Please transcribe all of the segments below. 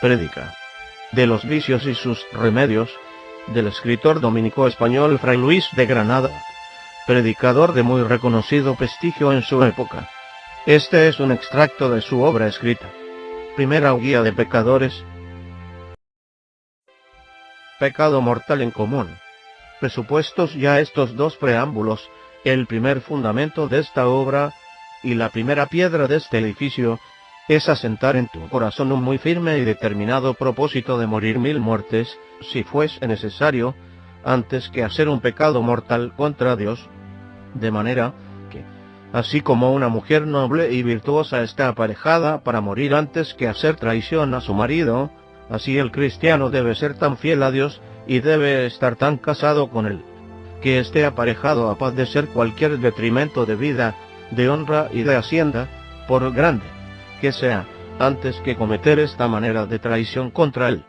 Prédica de los vicios y sus remedios, del escritor dominico español Fray Luis de Granada, predicador de muy reconocido prestigio en su época. Este es un extracto de su obra escrita, Primera guía de pecadores. Pecado mortal en común. Presupuestos ya estos dos preámbulos, el primer fundamento de esta obra, y la primera piedra de este edificio, es asentar en tu corazón un muy firme y determinado propósito de morir 1000 muertes, si fuese necesario, antes que hacer un pecado mortal contra Dios, de manera que, así como una mujer noble y virtuosa está aparejada para morir antes que hacer traición a su marido, así el cristiano debe ser tan fiel a Dios y debe estar tan casado con él, que esté aparejado a padecer cualquier detrimento de vida, de honra y de hacienda, por grande que sea, antes que cometer esta manera de traición contra él.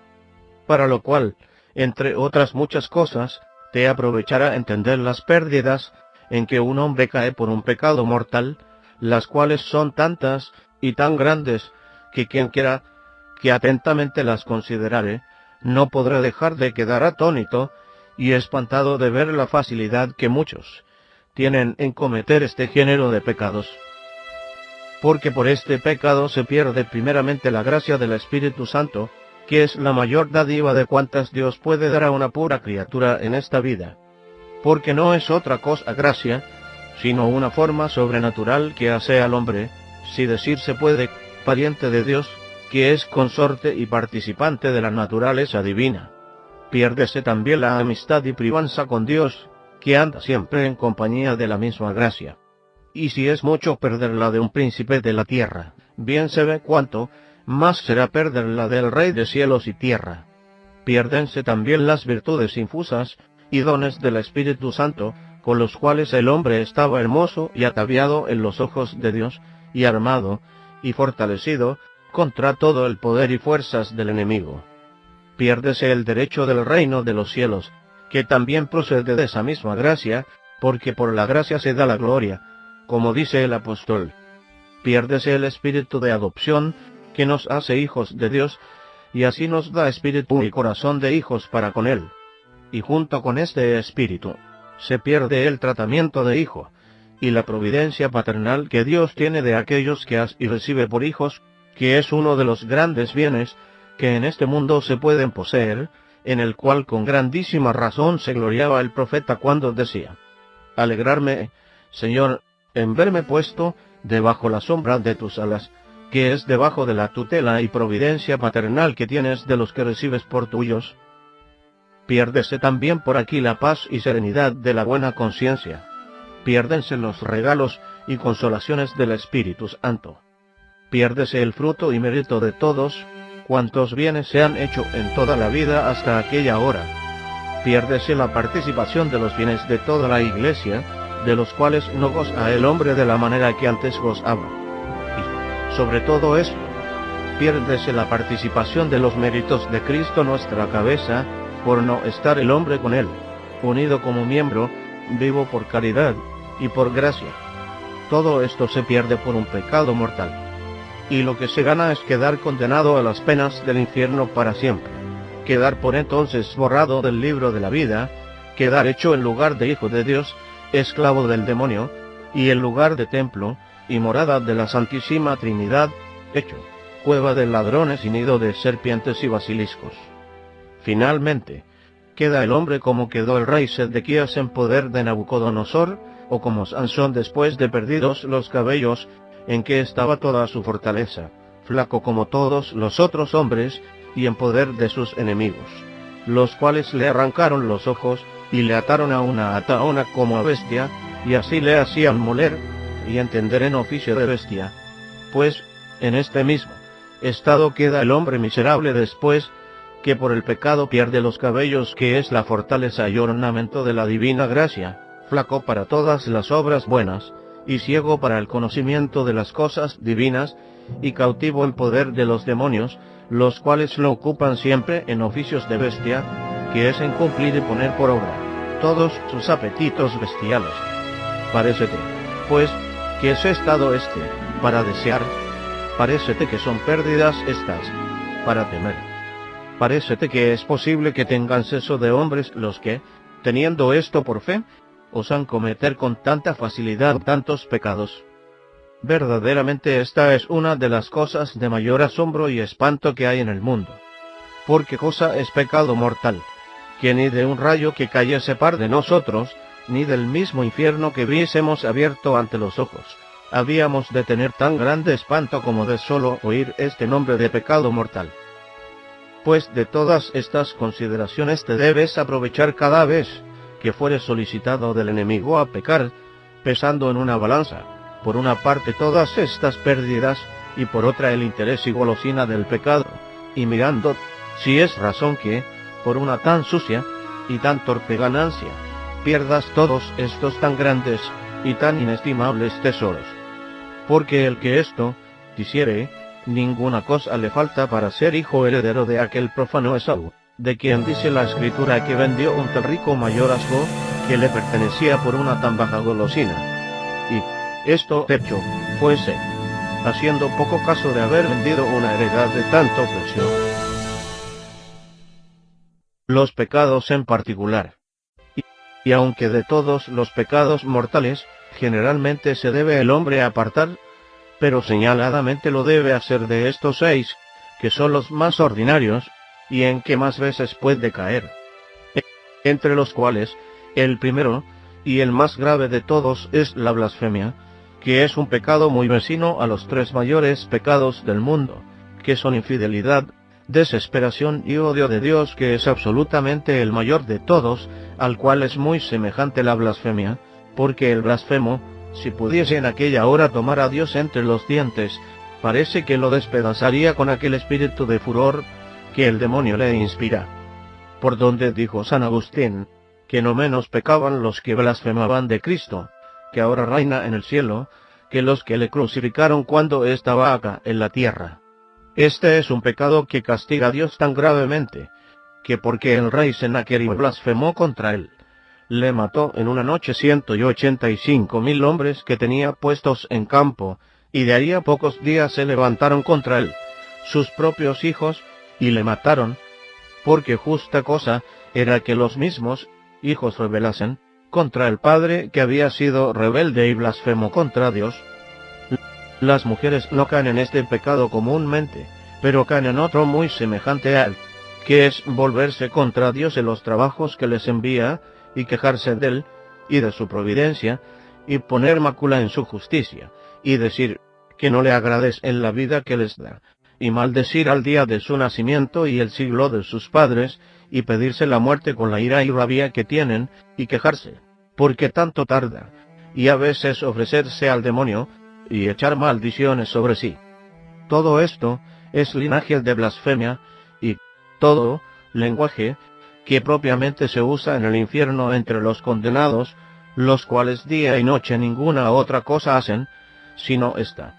Para lo cual, entre otras muchas cosas, te aprovechará entender las pérdidas en que un hombre cae por un pecado mortal, las cuales son tantas y tan grandes, que quien quiera que atentamente las considerare, no podrá dejar de quedar atónito y espantado de ver la facilidad que muchos tienen en cometer este género de pecados. Porque por este pecado se pierde primeramente la gracia del Espíritu Santo, que es la mayor dádiva de cuantas Dios puede dar a una pura criatura en esta vida. Porque no es otra cosa gracia, sino una forma sobrenatural que hace al hombre, si decirse puede, pariente de Dios, que es consorte y participante de la naturaleza divina. Piérdese también la amistad y privanza con Dios, que anda siempre en compañía de la misma gracia. Y si es mucho perder la de un príncipe de la tierra, bien se ve cuánto más será perder la del Rey de cielos y tierra. Piérdense también las virtudes infusas y dones del Espíritu Santo, con los cuales el hombre estaba hermoso y ataviado en los ojos de Dios, y armado y fortalecido contra todo el poder y fuerzas del enemigo. Piérdese el derecho del reino de los cielos, que también procede de esa misma gracia, porque por la gracia se da la gloria, como dice el apóstol. Piérdese el espíritu de adopción, que nos hace hijos de Dios, y así nos da espíritu y corazón de hijos para con él. Y junto con este espíritu, se pierde el tratamiento de hijo, y la providencia paternal que Dios tiene de aquellos que hace y recibe por hijos, que es uno de los grandes bienes que en este mundo se pueden poseer, en el cual con grandísima razón se gloriaba el profeta cuando decía: alegrarme, Señor, en verme puesto debajo la sombra de tus alas, que es debajo de la tutela y providencia paternal que tienes de los que recibes por tuyos. Piérdese también por aquí la paz y serenidad de la buena conciencia. Piérdense los regalos y consolaciones del Espíritu Santo. Piérdese el fruto y mérito de todos cuantos bienes se han hecho en toda la vida hasta aquella hora. Piérdese la participación de los bienes de toda la Iglesia, de los cuales no goza el hombre de la manera que antes gozaba. Y, sobre todo esto, piérdese la participación de los méritos de Cristo nuestra cabeza, por no estar el hombre con él, unido como miembro, vivo por caridad y por gracia. Todo esto se pierde por un pecado mortal. Y lo que se gana es quedar condenado a las penas del infierno para siempre, quedar por entonces borrado del libro de la vida, quedar hecho en lugar de hijo de Dios, esclavo del demonio, y en lugar de templo y morada de la Santísima Trinidad, hecho cueva de ladrones y nido de serpientes y basiliscos. Finalmente, queda el hombre como quedó el rey Sedequías en poder de Nabucodonosor, o como Sansón después de perdidos los cabellos, en que estaba toda su fortaleza, flaco como todos los otros hombres, y en poder de sus enemigos, los cuales le arrancaron los ojos, y le ataron a una ataona como a bestia, y así le hacían moler, y entender en oficio de bestia. Pues, en este mismo estado queda el hombre miserable después, que por el pecado pierde los cabellos, que es la fortaleza y ornamento de la divina gracia, flaco para todas las obras buenas, y ciego para el conocimiento de las cosas divinas, y cautivo en poder de los demonios, los cuales lo ocupan siempre en oficios de bestia, que es en cumplir y poner por obra todos sus apetitos bestiales. Parécete, pues, que ese estado para desear, parécete que son pérdidas estas, para temer. Parécete que es posible que tengan seso de hombres los que, teniendo esto por fe, osan cometer con tanta facilidad tantos pecados. Verdaderamente esta es una de las cosas de mayor asombro y espanto que hay en el mundo. Porque cosa es pecado mortal, que ni de un rayo que cayese par de nosotros, ni del mismo infierno que viésemos abierto ante los ojos, habíamos de tener tan grande espanto como de solo oír este nombre de pecado mortal. Pues de todas estas consideraciones te debes aprovechar cada vez que fueres solicitado del enemigo a pecar, pesando en una balanza, por una parte todas estas pérdidas, y por otra el interés y golosina del pecado, y mirando si es razón que, por una tan sucia y tan torpe ganancia, pierdas todos estos tan grandes y tan inestimables tesoros. Porque el que esto quisiere, ninguna cosa le falta para ser hijo heredero de aquel profano Esaú, de quien dice la Escritura que vendió un tan rico mayorazgo que le pertenecía por una tan baja golosina. Y esto hecho fuese, haciendo poco caso de haber vendido una heredad de tanto precio. Los pecados en particular. Y aunque de todos los pecados mortales, generalmente se debe el hombre apartar, pero señaladamente lo debe hacer de estos 6, que son los más ordinarios, y en que más veces puede caer. Entre los cuales, el primero, y el más grave de todos, es la blasfemia, que es un pecado muy vecino a los 3 mayores pecados del mundo, que son infidelidad, desesperación y odio de Dios, que es absolutamente el mayor de todos, al cual es muy semejante la blasfemia, porque el blasfemo, si pudiese en aquella hora tomar a Dios entre los dientes, parece que lo despedazaría con aquel espíritu de furor que el demonio le inspira. Por donde dijo San Agustín, que no menos pecaban los que blasfemaban de Cristo, que ahora reina en el cielo, que los que le crucificaron cuando estaba acá en la tierra. Este es un pecado que castiga a Dios tan gravemente, que porque el rey Sennacherib blasfemó contra él, le mató en una noche 185.000 hombres que tenía puestos en campo, y de ahí a pocos días se levantaron contra él, sus propios hijos, y le mataron, porque justa cosa era que los mismos hijos rebelasen contra el padre que había sido rebelde y blasfemo contra Dios. Las mujeres no caen en este pecado comúnmente, pero caen en otro muy semejante a él, que es volverse contra Dios en los trabajos que les envía, y quejarse de él, y de su providencia, y poner mácula en su justicia, y decir que no le agrades en la vida que les da, y maldecir al día de su nacimiento y el siglo de sus padres, y pedirse la muerte con la ira y rabia que tienen, y quejarse, porque tanto tarda, y a veces ofrecerse al demonio, y echar maldiciones sobre sí. Todo esto es linaje de blasfemia, y todo lenguaje que propiamente se usa en el infierno entre los condenados, los cuales día y noche ninguna otra cosa hacen, sino esta.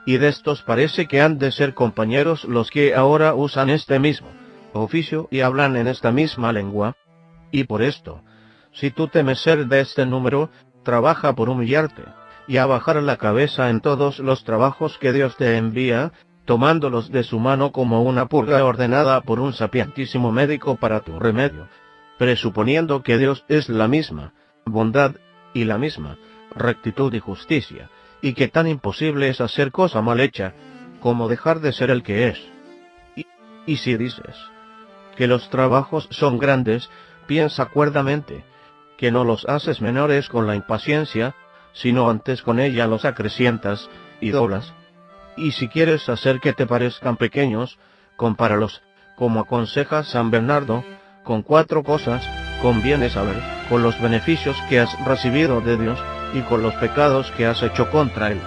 Y de estos parece que han de ser compañeros los que ahora usan este mismo oficio y hablan en esta misma lengua. Y por esto, si tú temes ser de este número, trabaja por humillarte, y a bajar la cabeza en todos los trabajos que Dios te envía, tomándolos de su mano como una purga ordenada por un sapientísimo médico para tu remedio, presuponiendo que Dios es la misma bondad y la misma rectitud y justicia, y que tan imposible es hacer cosa mal hecha como dejar de ser el que es. Y si dices que los trabajos son grandes, piensa cuerdamente que no los haces menores con la impaciencia, sino antes con ella los acrecientas y doblas. Y si quieres hacer que te parezcan pequeños, compáralos, como aconseja San Bernardo, con 4 cosas conviene saber: con los beneficios que has recibido de Dios, y con los pecados que has hecho contra Él,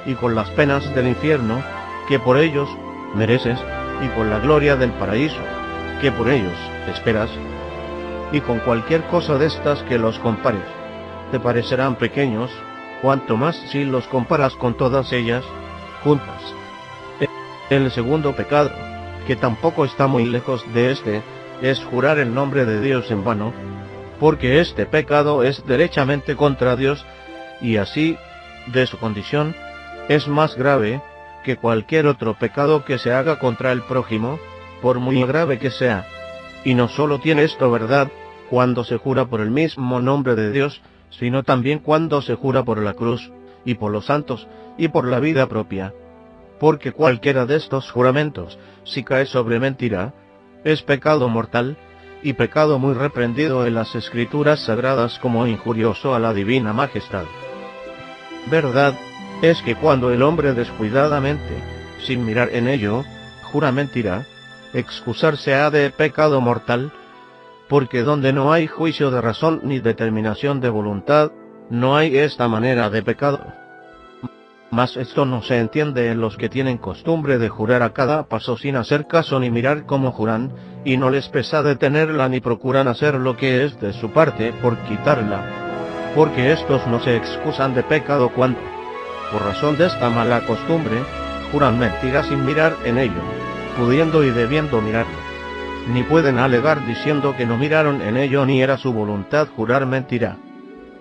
y con las penas del infierno, que por ellos mereces, y con la gloria del paraíso, que por ellos esperas. Y con cualquier cosa de estas que los compares, te parecerán pequeños, cuanto más si los comparas con todas ellas juntas. El segundo pecado, que tampoco está muy lejos de este, es jurar el nombre de Dios en vano, porque este pecado es derechamente contra Dios, y así, de su condición, es más grave que cualquier otro pecado que se haga contra el prójimo, por muy grave que sea. Y no solo tiene esto verdad cuando se jura por el mismo nombre de Dios, sino también cuando se jura por la cruz, y por los santos, y por la vida propia. Porque cualquiera de estos juramentos, si cae sobre mentira, es pecado mortal, y pecado muy reprendido en las Escrituras sagradas como injurioso a la divina majestad. Verdad es que cuando el hombre descuidadamente, sin mirar en ello, jura mentira, excusarse ha de pecado mortal, porque donde no hay juicio de razón ni determinación de voluntad, no hay esta manera de pecado. Mas esto no se entiende en los que tienen costumbre de jurar a cada paso sin hacer caso ni mirar cómo juran, y no les pesa detenerla ni procuran hacer lo que es de su parte por quitarla, porque estos no se excusan de pecado cuando, por razón de esta mala costumbre, juran mentiras sin mirar en ello, pudiendo y debiendo mirarlo, ni pueden alegar diciendo que no miraron en ello ni era su voluntad jurar mentira,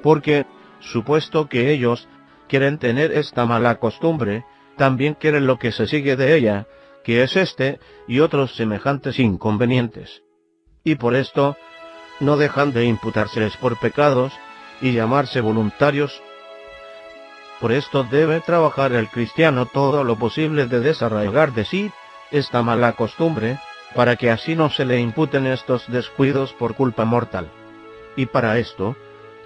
porque, supuesto que ellos quieren tener esta mala costumbre, también quieren lo que se sigue de ella, que es este y otros semejantes inconvenientes. Y por esto, no dejan de imputárseles por pecados, y llamarse voluntarios. Por esto debe trabajar el cristiano todo lo posible de desarraigar de sí esta mala costumbre, para que así no se le imputen estos descuidos por culpa mortal. Y para esto,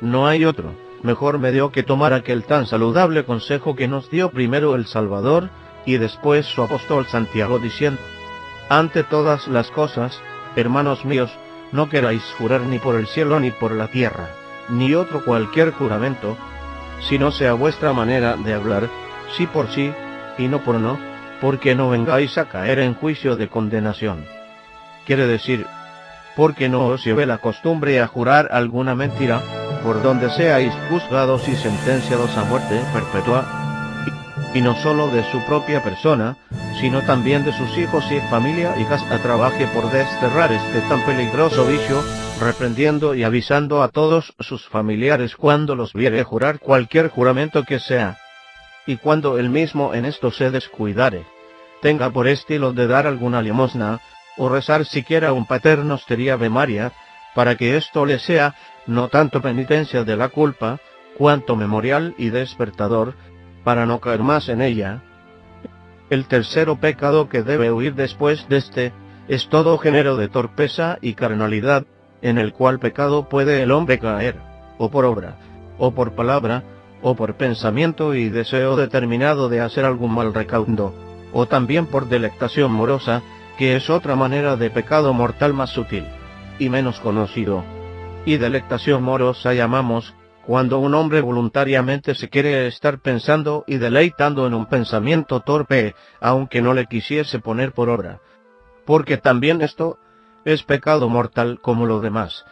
no hay otro mejor medio que tomar aquel tan saludable consejo que nos dio primero el Salvador, y después su apóstol Santiago, diciendo: ante todas las cosas, hermanos míos, no queráis jurar ni por el cielo ni por la tierra, ni otro cualquier juramento, sino sea vuestra manera de hablar, sí por sí, y no por no, porque no vengáis a caer en juicio de condenación. Quiere decir, porque no os lleve la costumbre a jurar alguna mentira, por donde seáis juzgados y sentenciados a muerte perpetua, y no sólo de su propia persona, sino también de sus hijos y familia, y trabaje por desterrar este tan peligroso vicio, reprendiendo y avisando a todos sus familiares cuando los viere jurar cualquier juramento que sea, y cuando él mismo en esto se descuidare, tenga por estilo de dar alguna limosna, o rezar siquiera un Pater Noster y Ave María, para que esto le sea no tanto penitencia de la culpa, cuanto memorial y despertador, para no caer más en ella. El tercero pecado que debe huir después de este, es todo género de torpeza y carnalidad, en el cual pecado puede el hombre caer, o por obra, o por palabra, o por pensamiento y deseo determinado de hacer algún mal recaudo, o también por delectación morosa, que es otra manera de pecado mortal más sutil, y menos conocido. Y delectación morosa llamamos cuando un hombre voluntariamente se quiere estar pensando y deleitando en un pensamiento torpe, aunque no le quisiese poner por obra. Porque también esto es pecado mortal como lo demás.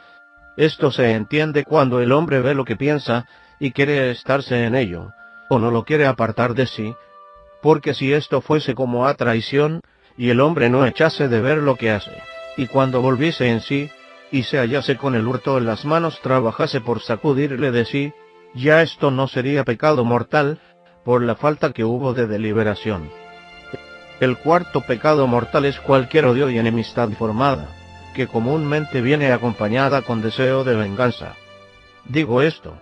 Esto se entiende cuando el hombre ve lo que piensa y quiere estarse en ello, o no lo quiere apartar de sí, porque si esto fuese como a traición, y el hombre no echase de ver lo que hace, y cuando volviese en sí, y se hallase con el hurto en las manos trabajase por sacudirle de sí, ya esto no sería pecado mortal, por la falta que hubo de deliberación. El cuarto pecado mortal es cualquier odio y enemistad formada, que comúnmente viene acompañada con deseo de venganza. Digo esto,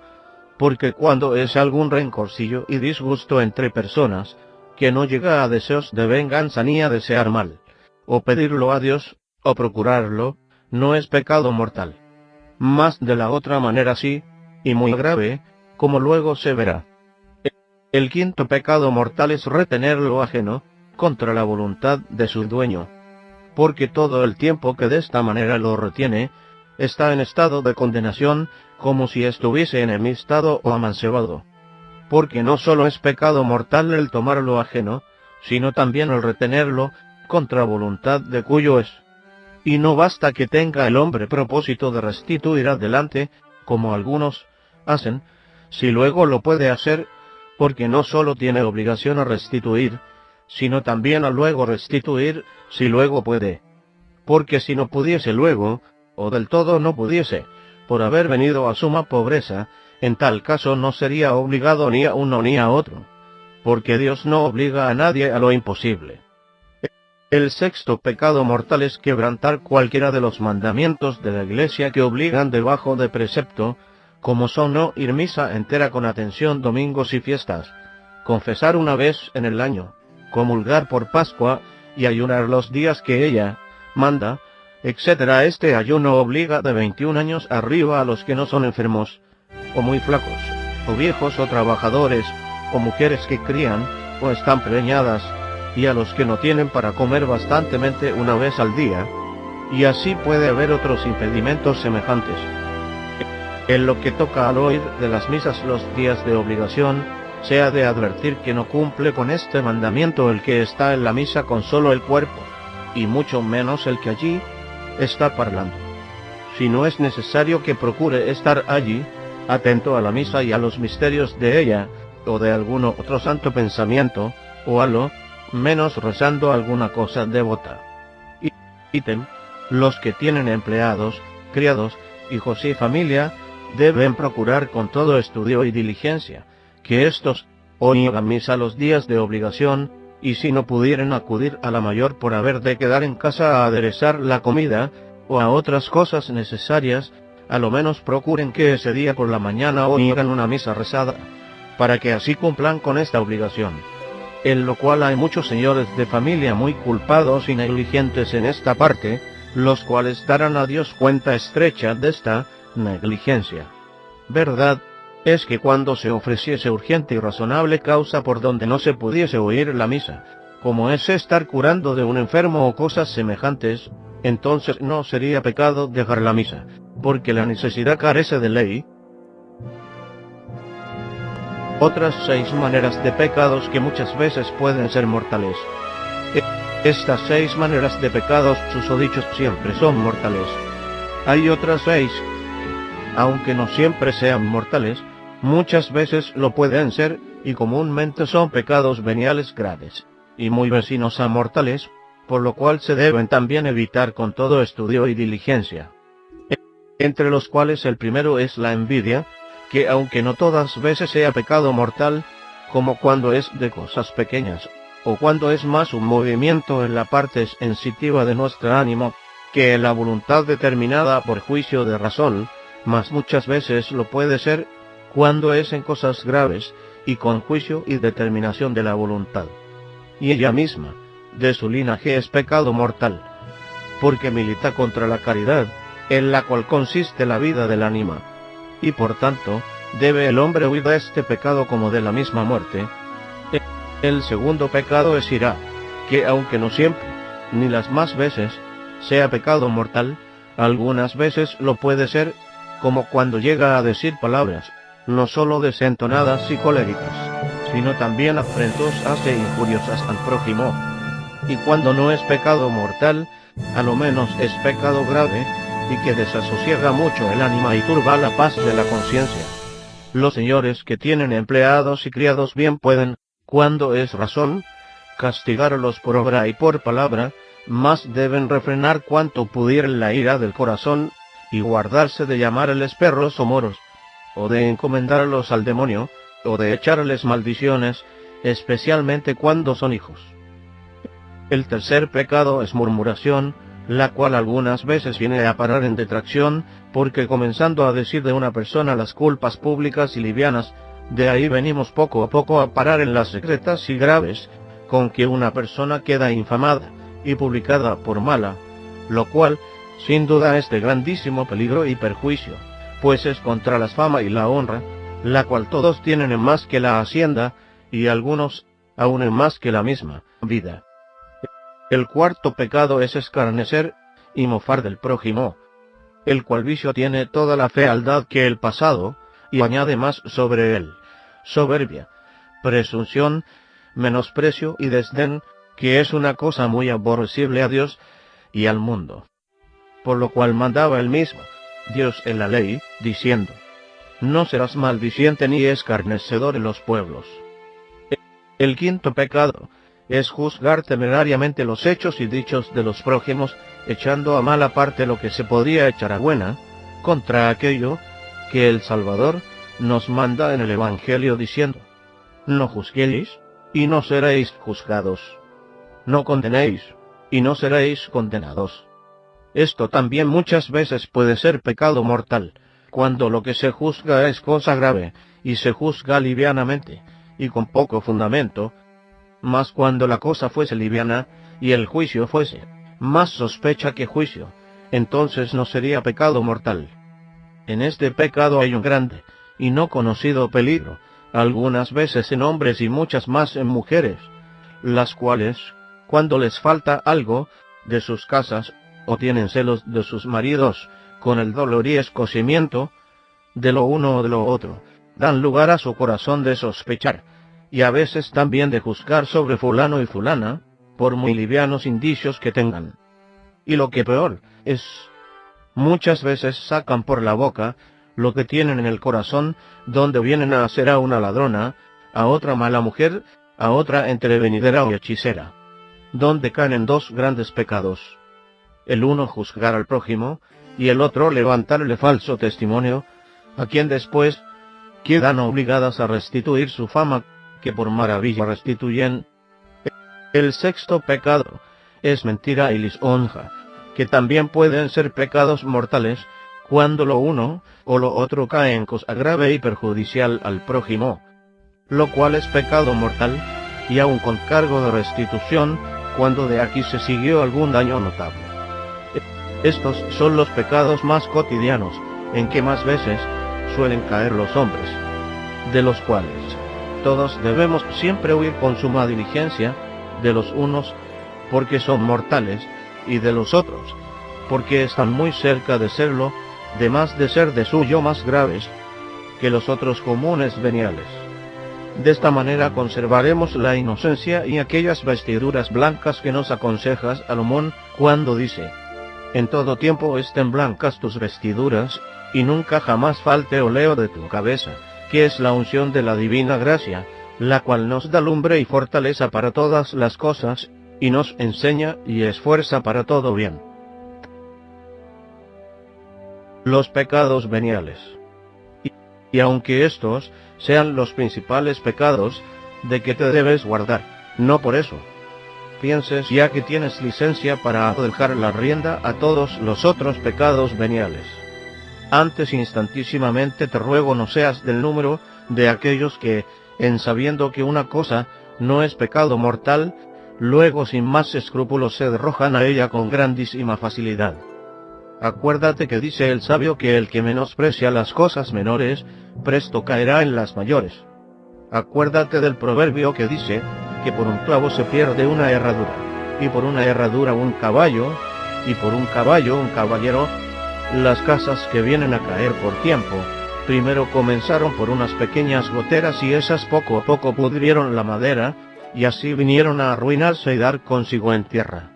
porque cuando es algún rencorcillo y disgusto entre personas, que no llega a deseos de venganza ni a desear mal, o pedirlo a Dios, o procurarlo, no es pecado mortal. Mas de la otra manera sí, y muy grave, como luego se verá. El quinto pecado mortal es retener lo ajeno, contra la voluntad de su dueño, porque todo el tiempo que de esta manera lo retiene, está en estado de condenación, como si estuviese enemistado o amancebado. Porque no solo es pecado mortal el tomar lo ajeno, sino también el retenerlo, contra voluntad de cuyo es. Y no basta que tenga el hombre propósito de restituir adelante, como algunos hacen, si luego lo puede hacer, porque no solo tiene obligación a restituir, sino también a luego restituir, si luego puede. Porque si no pudiese luego, o del todo no pudiese, por haber venido a suma pobreza, en tal caso no sería obligado ni a uno ni a otro, porque Dios no obliga a nadie a lo imposible. El sexto pecado mortal es quebrantar cualquiera de los mandamientos de la Iglesia que obligan debajo de precepto, como son no ir misa entera con atención domingos y fiestas, confesar una vez en el año, comulgar por Pascua y ayunar los días que ella manda, etc. Este ayuno obliga de 21 años arriba a los que no son enfermos, o muy flacos, o viejos o trabajadores, o mujeres que crían, o están preñadas, y a los que no tienen para comer bastantemente una vez al día, y así puede haber otros impedimentos semejantes. En lo que toca al oír de las misas los días de obligación, se ha de advertir que no cumple con este mandamiento el que está en la misa con solo el cuerpo, y mucho menos el que allí está parlando. Si no es necesario que procure estar allí, atento a la misa y a los misterios de ella, o de algún otro santo pensamiento, o a lo menos rezando alguna cosa devota. Ítem, los que tienen empleados, criados, hijos y familia, deben procurar con todo estudio y diligencia, que éstos oigan misa los días de obligación, y si no pudieren acudir a la mayor por haber de quedar en casa a aderezar la comida, o a otras cosas necesarias, a lo menos procuren que ese día por la mañana oigan una misa rezada, para que así cumplan con esta obligación. En lo cual hay muchos señores de familia muy culpados y negligentes en esta parte, los cuales darán a Dios cuenta estrecha de esta negligencia. Verdad es que cuando se ofreciese urgente y razonable causa por donde no se pudiese oír la misa, como es estar curando de un enfermo o cosas semejantes, entonces no sería pecado dejar la misa, porque la necesidad carece de ley. Otras 6 maneras de pecados que muchas veces pueden ser mortales. Estas 6 maneras de pecados susodichos siempre son mortales. Hay otras 6 que, aunque no siempre sean mortales, muchas veces lo pueden ser, y comúnmente son pecados veniales graves, y muy vecinos a mortales, por lo cual se deben también evitar con todo estudio y diligencia. Entre los cuales el primero es la envidia, que aunque no todas veces sea pecado mortal, como cuando es de cosas pequeñas, o cuando es más un movimiento en la parte sensitiva de nuestro ánimo, que en la voluntad determinada por juicio de razón, mas muchas veces lo puede ser, cuando es en cosas graves, y con juicio y determinación de la voluntad. Y ella misma, de su linaje es pecado mortal, porque milita contra la caridad, en la cual consiste la vida del ánima, y por tanto, debe el hombre huir de este pecado como de la misma muerte. El segundo pecado es ira, que aunque no siempre, ni las más veces, sea pecado mortal, algunas veces lo puede ser, como cuando llega a decir palabras, no sólo desentonadas y coléricas, sino también afrentosas e injuriosas al prójimo. Y cuando no es pecado mortal, a lo menos es pecado grave, y que desasosiega mucho el ánima y turba la paz de la conciencia. Los señores que tienen empleados y criados bien pueden, cuando es razón, castigarlos por obra y por palabra, mas deben refrenar cuanto pudieren la ira del corazón, y guardarse de llamarles perros o moros, o de encomendarlos al demonio, o de echarles maldiciones, especialmente cuando son hijos. El tercer pecado es murmuración, la cual algunas veces viene a parar en detracción, porque comenzando a decir de una persona las culpas públicas y livianas, de ahí venimos poco a poco a parar en las secretas y graves, con que una persona queda infamada y publicada por mala, lo cual, sin duda es de grandísimo peligro y perjuicio, pues es contra la fama y la honra, la cual todos tienen en más que la hacienda, y algunos aún en más que la misma vida. El cuarto pecado es escarnecer y mofar del prójimo, el cual vicio tiene toda la fealdad que el pasado, y añade más sobre él, soberbia, presunción, menosprecio y desdén, que es una cosa muy aborrecible a Dios y al mundo. Por lo cual mandaba él mismo, Dios en la ley, diciendo, no serás maldiciente ni escarnecedor en los pueblos. El quinto pecado es juzgar temerariamente los hechos y dichos de los prójimos, echando a mala parte lo que se podría echar a buena, contra aquello que el Salvador nos manda en el Evangelio diciendo, no juzguéis, y no seréis juzgados, no condenéis, y no seréis condenados. Esto también muchas veces puede ser pecado mortal, cuando lo que se juzga es cosa grave, y se juzga livianamente, y con poco fundamento, mas cuando la cosa fuese liviana, y el juicio fuese más sospecha que juicio, entonces no sería pecado mortal. En este pecado hay un grande y no conocido peligro, algunas veces en hombres y muchas más en mujeres, las cuales, cuando les falta algo de sus casas, o tienen celos de sus maridos, con el dolor y escocimiento de lo uno o de lo otro, dan lugar a su corazón de sospechar, y a veces también de juzgar sobre fulano y fulana, por muy livianos indicios que tengan. Y lo que peor es, muchas veces sacan por la boca lo que tienen en el corazón, donde vienen a hacer a una ladrona, a otra mala mujer, a otra entrevenidera o hechicera, donde caen en dos grandes pecados: el uno juzgar al prójimo, y el otro levantarle falso testimonio, a quien después quedan obligadas a restituir su fama, que por maravilla restituyen. El sexto pecado es mentira y lisonja, que también pueden ser pecados mortales, cuando lo uno o lo otro cae en cosa grave y perjudicial al prójimo, lo cual es pecado mortal, y aun con cargo de restitución, cuando de aquí se siguió algún daño notable. Estos son los pecados más cotidianos, en que más veces suelen caer los hombres, de los cuales todos debemos siempre huir con suma diligencia, de los unos porque son mortales, y de los otros porque están muy cerca de serlo, de más de ser de suyo más graves que los otros comunes veniales. De esta manera conservaremos la inocencia y aquellas vestiduras blancas que nos aconseja Salomón cuando dice: en todo tiempo estén blancas tus vestiduras, y nunca jamás falte oleo de tu cabeza, que es la unción de la divina gracia, la cual nos da lumbre y fortaleza para todas las cosas, y nos enseña y esfuerza para todo bien. Los pecados veniales. Y aunque estos sean los principales pecados de que te debes guardar, no por eso pienses ya que tienes licencia para dejar la rienda a todos los otros pecados veniales. Antes instantísimamente te ruego no seas del número de aquellos que, en sabiendo que una cosa no es pecado mortal, luego sin más escrúpulos se arrojan a ella con grandísima facilidad. Acuérdate que dice el sabio que el que menosprecia las cosas menores, presto caerá en las mayores. Acuérdate del proverbio que dice que por un clavo se pierde una herradura, y por una herradura un caballo, y por un caballo un caballero. Las casas que vienen a caer por tiempo, primero comenzaron por unas pequeñas goteras, y esas poco a poco pudrieron la madera, y así vinieron a arruinarse y dar consigo en tierra.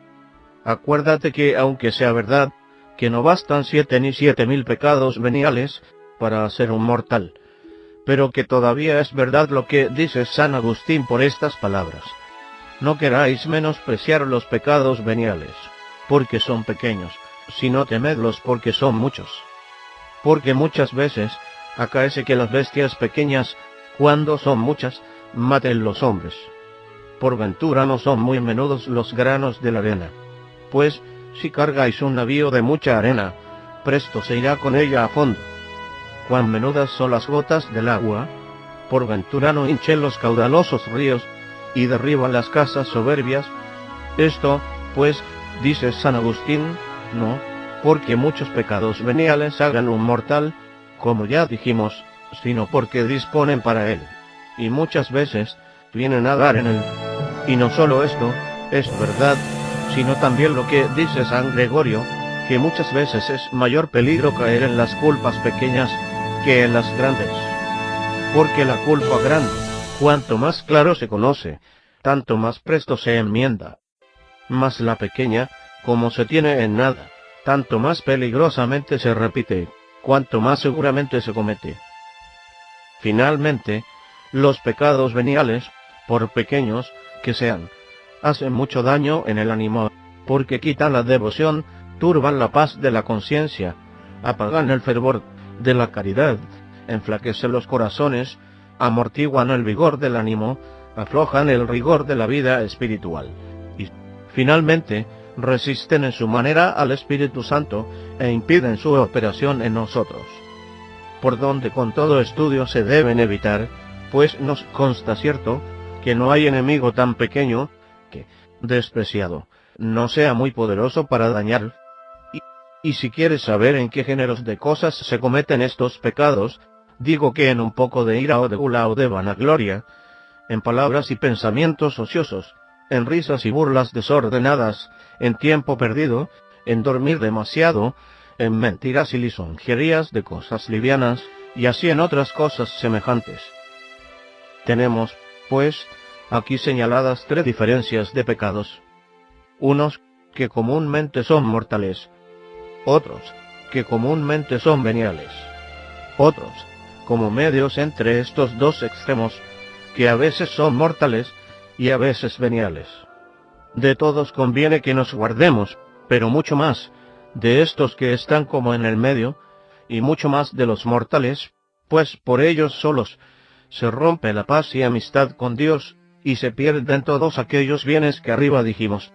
Acuérdate que, aunque sea verdad que no bastan 7 ni 7.000 pecados veniales para hacer un mortal, pero que todavía es verdad lo que dice San Agustín por estas palabras: no queráis menospreciar los pecados veniales, porque son pequeños, sino temedlos porque son muchos. Porque muchas veces acaece que las bestias pequeñas, cuando son muchas, maten los hombres. Por ventura no son muy menudos los granos de la arena, pues si cargáis un navío de mucha arena, presto se irá con ella a fondo. Cuán menudas son las gotas del agua, por ventura no hinchen los caudalosos ríos, y derriban las casas soberbias. Esto, pues, dice San Agustín, no, porque muchos pecados veniales hagan un mortal, como ya dijimos, sino porque disponen para él, y muchas veces vienen a dar en él. Y no solo esto es verdad, sino también lo que dice San Gregorio, que muchas veces es mayor peligro caer en las culpas pequeñas que en las grandes. Porque la culpa grande, cuanto más claro se conoce, tanto más presto se enmienda. Mas la pequeña, como se tiene en nada, tanto más peligrosamente se repite, cuanto más seguramente se comete. Finalmente, los pecados veniales, por pequeños que sean, hacen mucho daño en el ánimo, porque quitan la devoción, turban la paz de la conciencia, apagan el fervor de la caridad, enflaquecen los corazones, amortiguan el vigor del ánimo, aflojan el rigor de la vida espiritual, y finalmente resisten en su manera al Espíritu Santo e impiden su operación en nosotros. Por donde con todo estudio se deben evitar, pues nos consta cierto que no hay enemigo tan pequeño que, despreciado, no sea muy poderoso para dañar. Y si quieres saber en qué géneros de cosas se cometen estos pecados, digo que en un poco de ira o de gula o de vanagloria, en palabras y pensamientos ociosos, en risas y burlas desordenadas, en tiempo perdido, en dormir demasiado, en mentiras y lisonjerías de cosas livianas, y así en otras cosas semejantes. Tenemos, pues, aquí señaladas 3 diferencias de pecados. Unos que comúnmente son mortales, otros que comúnmente son veniales, otros como medios entre estos 2 extremos, que a veces son mortales y a veces veniales. De todos conviene que nos guardemos, pero mucho más de estos que están como en el medio, y mucho más de los mortales, pues por ellos solos se rompe la paz y amistad con Dios, y se pierden todos aquellos bienes que arriba dijimos.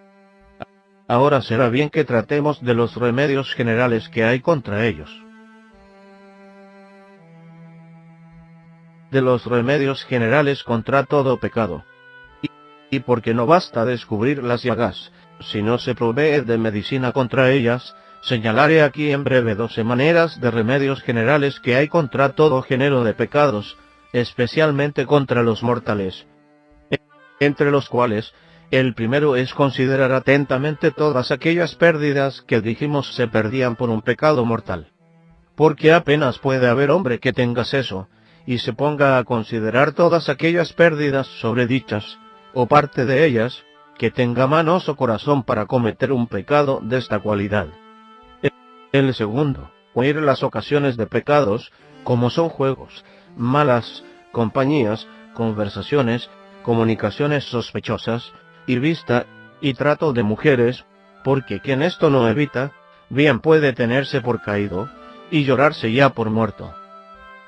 Ahora será bien que tratemos de los remedios generales que hay contra ellos. De los remedios generales contra todo pecado. Y porque no basta descubrir las llagas, si no se provee de medicina contra ellas, señalaré aquí en breve 12 maneras de remedios generales que hay contra todo género de pecados, especialmente contra los mortales, entre los cuales el primero es considerar atentamente todas aquellas pérdidas que dijimos se perdían por un pecado mortal. Porque apenas puede haber hombre que tenga seso, y se ponga a considerar todas aquellas pérdidas sobredichas, o parte de ellas, que tenga manos o corazón para cometer un pecado de esta cualidad. El segundo, oír las ocasiones de pecados, como son juegos, malas compañías, conversaciones, comunicaciones sospechosas, y vista y trato de mujeres, porque quien esto no evita, bien puede tenerse por caído, y llorarse ya por muerto.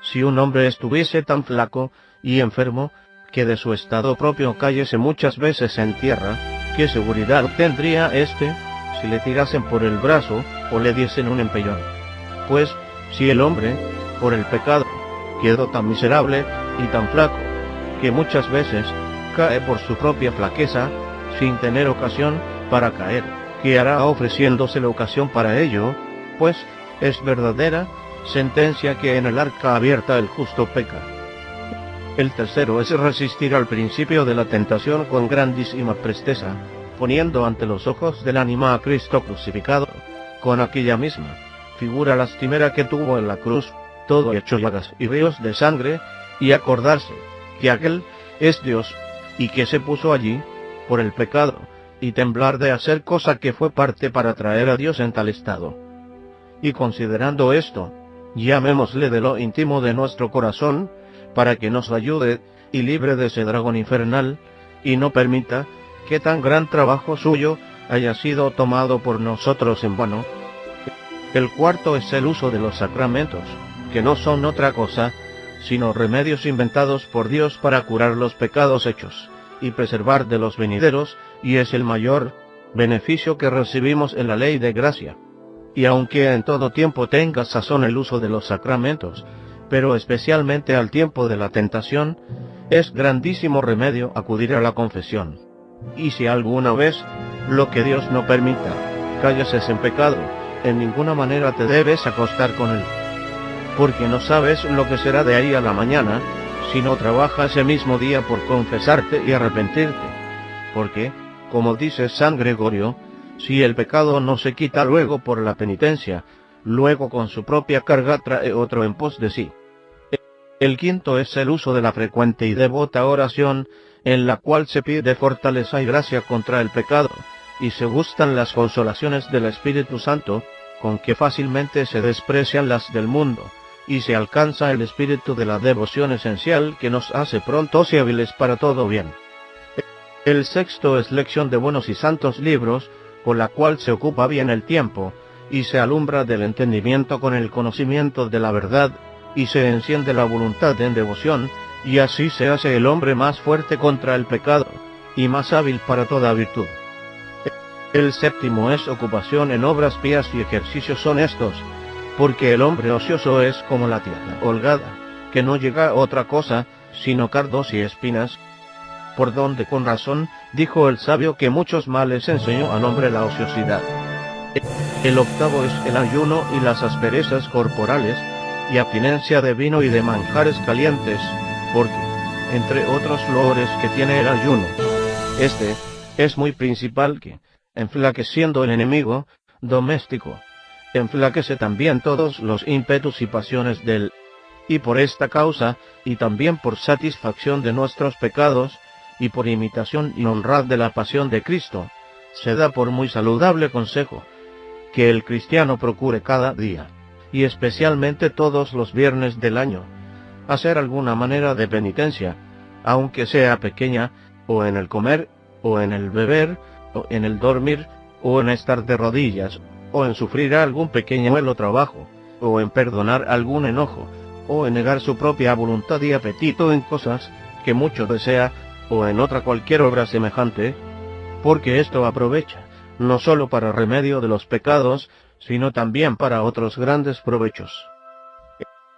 Si un hombre estuviese tan flaco y enfermo, que de su estado propio cayese muchas veces en tierra, ¿qué seguridad tendría éste si le tirasen por el brazo o le diesen un empellón? Pues, si el hombre, por el pecado, quedó tan miserable y tan flaco, que muchas veces cae por su propia flaqueza, sin tener ocasión para caer, ¿qué hará ofreciéndose la ocasión para ello? Pues, es verdadera sentencia que en el arca abierta el justo peca. El tercero es resistir al principio de la tentación con grandísima presteza, poniendo ante los ojos del ánima a Cristo crucificado, con aquella misma figura lastimera que tuvo en la cruz, todo hecho llagas y ríos de sangre, y acordarse que aquel es Dios, y que se puso allí por el pecado, y temblar de hacer cosa que fue parte para traer a Dios en tal estado. Y considerando esto, llamémosle de lo íntimo de nuestro corazón, para que nos ayude y libre de ese dragón infernal, y no permita que tan gran trabajo suyo haya sido tomado por nosotros en vano. El cuarto es el uso de los sacramentos, que no son otra cosa, sino remedios inventados por Dios para curar los pecados hechos, y preservar de los venideros, y es el mayor beneficio que recibimos en la ley de gracia. Y aunque en todo tiempo tenga sazón el uso de los sacramentos, pero especialmente al tiempo de la tentación, es grandísimo remedio acudir a la confesión. Y si alguna vez, lo que Dios no permita, cayeses en pecado, en ninguna manera te debes acostar con él, porque no sabes lo que será de ahí a la mañana, si no trabaja ese mismo día por confesarte y arrepentirte, porque, como dice San Gregorio, si el pecado no se quita luego por la penitencia, luego con su propia carga trae otro en pos de sí. El quinto es el uso de la frecuente y devota oración, en la cual se pide fortaleza y gracia contra el pecado, y se gustan las consolaciones del Espíritu Santo, con que fácilmente se desprecian las del mundo, y se alcanza el espíritu de la devoción esencial que nos hace prontos y hábiles para todo bien. El sexto es lección de buenos y santos libros, con la cual se ocupa bien el tiempo, y se alumbra del entendimiento con el conocimiento de la verdad, y se enciende la voluntad en devoción, y así se hace el hombre más fuerte contra el pecado, y más hábil para toda virtud. El séptimo es ocupación en obras pías y ejercicios honestos, porque el hombre ocioso es como la tierra holgada, que no llega a otra cosa, sino cardos y espinas, por donde con razón dijo el sabio que muchos males enseñó al hombre la ociosidad. El octavo es el ayuno y las asperezas corporales, y abstinencia de vino y de manjares calientes, porque, entre otros loores que tiene el ayuno, este es muy principal que, enflaqueciendo el enemigo doméstico, enflaquece también todos los ímpetus y pasiones del, y por esta causa, y también por satisfacción de nuestros pecados, y por imitación y honrad de la pasión de Cristo, se da por muy saludable consejo, que el cristiano procure cada día, y especialmente todos los viernes del año, hacer alguna manera de penitencia, aunque sea pequeña, o en el comer, o en el beber, o en el dormir, o en estar de rodillas, o en sufrir algún pequeñuelo trabajo, o en perdonar algún enojo, o en negar su propia voluntad y apetito en cosas que mucho desea, o en otra cualquier obra semejante, porque esto aprovecha, no sólo para remedio de los pecados, sino también para otros grandes provechos.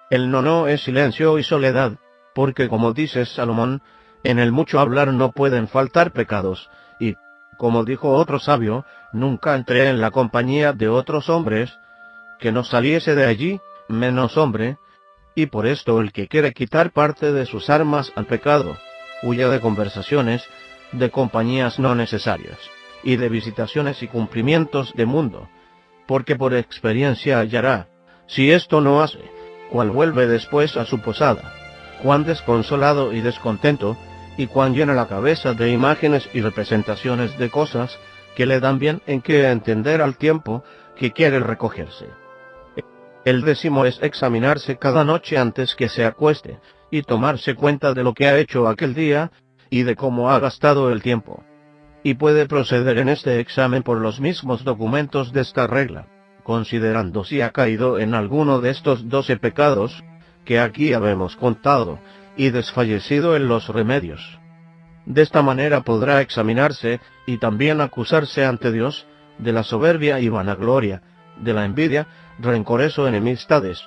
El nono es silencio y soledad, porque como dice Salomón, en el mucho hablar no pueden faltar pecados, y, como dijo otro sabio, nunca entré en la compañía de otros hombres, que no saliese de allí menos hombre, y por esto el que quiere quitar parte de sus armas al pecado, huya de conversaciones, de compañías no necesarias, y de visitaciones y cumplimientos de mundo, porque por experiencia hallará, si esto no hace, cual vuelve después a su posada, cuán desconsolado y descontento, y cuán llena la cabeza de imágenes y representaciones de cosas que le dan bien en que entender al tiempo que quiere recogerse. El décimo es examinarse cada noche antes que se acueste, y tomarse cuenta de lo que ha hecho aquel día, y de cómo ha gastado el tiempo. Y puede proceder en este examen por los mismos documentos de esta regla, considerando si ha caído en alguno de estos 12 pecados, que aquí habemos contado, y desfallecido en los remedios. De esta manera podrá examinarse, y también acusarse ante Dios, de la soberbia y vanagloria, de la envidia, rencores o enemistades,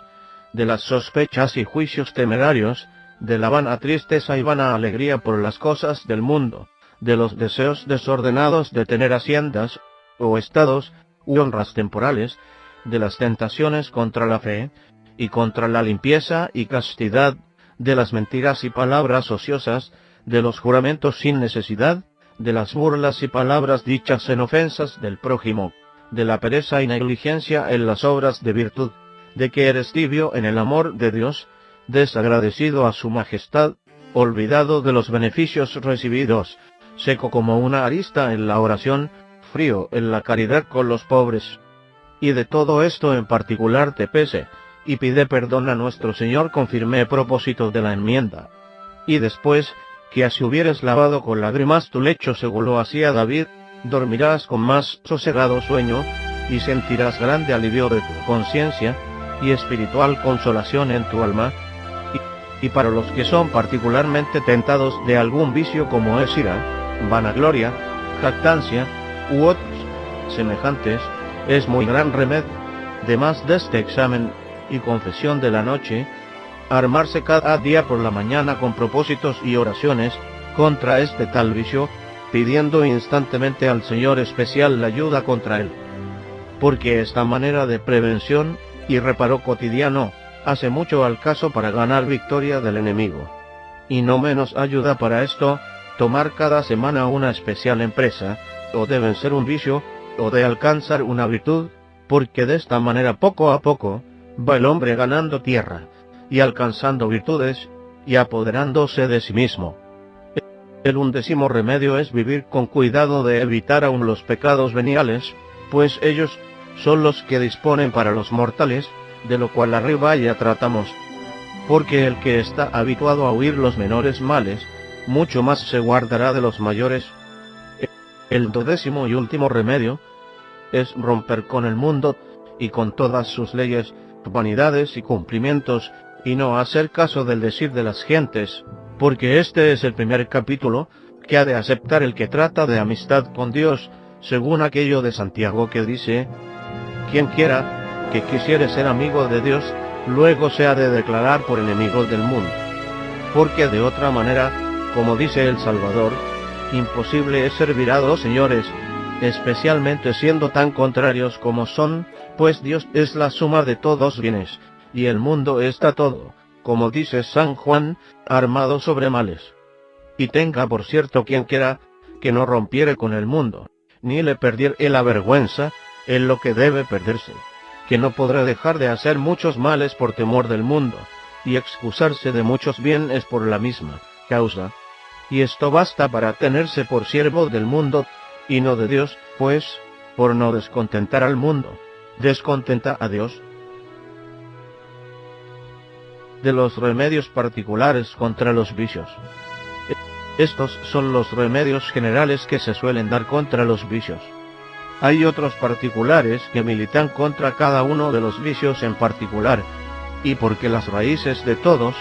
de las sospechas y juicios temerarios, de la vana tristeza y vana alegría por las cosas del mundo, de los deseos desordenados de tener haciendas, o estados, u honras temporales, de las tentaciones contra la fe, y contra la limpieza y castidad, de las mentiras y palabras ociosas, de los juramentos sin necesidad, de las burlas y palabras dichas en ofensas del prójimo, de la pereza y negligencia en las obras de virtud, de que eres tibio en el amor de Dios, desagradecido a su majestad, olvidado de los beneficios recibidos, seco como una arista en la oración, frío en la caridad con los pobres. Y de todo esto en particular te pese, y pide perdón a nuestro Señor con firme propósito de la enmienda. Y después, que así hubieres lavado con lágrimas tu lecho según lo hacía David, dormirás con más sosegado sueño, y sentirás grande alivio de tu conciencia, y espiritual consolación en tu alma. Y para los que son particularmente tentados de algún vicio como es ira, vanagloria, jactancia, u otros semejantes, es muy gran remedio, además de este examen y confesión de la noche, armarse cada día por la mañana con propósitos y oraciones contra este tal vicio, pidiendo instantemente al Señor especial la ayuda contra él. Porque esta manera de prevención y reparo cotidiano hace mucho al caso para ganar victoria del enemigo. Y no menos ayuda para esto, tomar cada semana una especial empresa, o de vencer un vicio, o de alcanzar una virtud, porque de esta manera poco a poco, va el hombre ganando tierra, y alcanzando virtudes, y apoderándose de sí mismo. El 11º remedio es vivir con cuidado de evitar aún los pecados veniales, pues ellos son los que disponen para los mortales, de lo cual arriba ya tratamos. Porque el que está habituado a huir los menores males, mucho más se guardará de los mayores. El 12º y último remedio es romper con el mundo y con todas sus leyes, vanidades y cumplimientos, y no hacer caso del decir de las gentes, porque este es el primer capítulo que ha de aceptar el que trata de amistad con Dios, según aquello de Santiago que dice: quien quiera que quisiere ser amigo de Dios, luego se ha de declarar por enemigo del mundo. Porque de otra manera, como dice el Salvador, imposible es servir a dos señores, especialmente siendo tan contrarios como son, pues Dios es la suma de todos bienes, y el mundo está todo, como dice San Juan, armado sobre males. Y tenga por cierto quien quiera, que no rompiere con el mundo, ni le perdiere la vergüenza, en lo que debe perderse, que no podrá dejar de hacer muchos males por temor del mundo, y excusarse de muchos bienes por la misma causa. Y esto basta para tenerse por siervo del mundo, y no de Dios, pues, por no descontentar al mundo, descontenta a Dios. De los remedios particulares contra los vicios. Estos son los remedios generales que se suelen dar contra los vicios. Hay otros particulares que militan contra cada uno de los vicios en particular, y porque las raíces de todos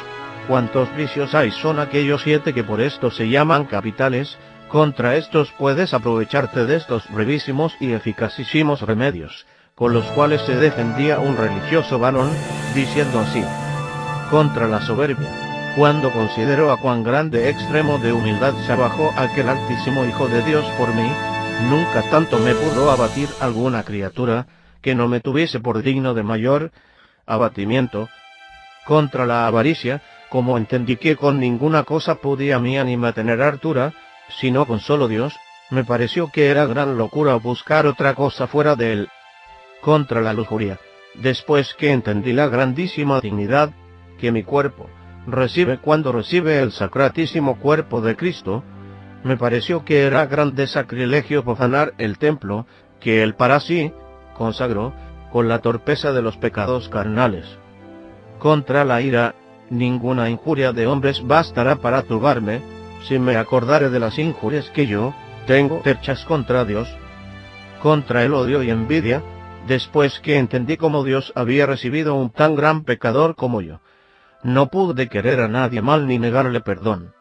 cuantos vicios hay son aquellos 7 que por esto se llaman capitales, contra estos puedes aprovecharte de estos brevísimos y eficacísimos remedios, con los cuales se defendía un religioso varón, diciendo así: contra la soberbia, cuando considero a cuán grande extremo de humildad se abajó aquel altísimo Hijo de Dios por mí, nunca tanto me pudo abatir alguna criatura, que no me tuviese por digno de mayor abatimiento. Contra la avaricia, como entendí que con ninguna cosa podía mi ánima tener hartura, sino con solo Dios, me pareció que era gran locura buscar otra cosa fuera de él. Contra la lujuria, después que entendí la grandísima dignidad que mi cuerpo recibe cuando recibe el sacratísimo cuerpo de Cristo, me pareció que era grande sacrilegio profanar el templo que él para sí consagró, con la torpeza de los pecados carnales. Contra la ira, ninguna injuria de hombres bastará para turbarme, si me acordare de las injurias que yo tengo hechas contra Dios. Contra el odio y envidia, después que entendí cómo Dios había recibido un tan gran pecador como yo, no pude querer a nadie mal ni negarle perdón.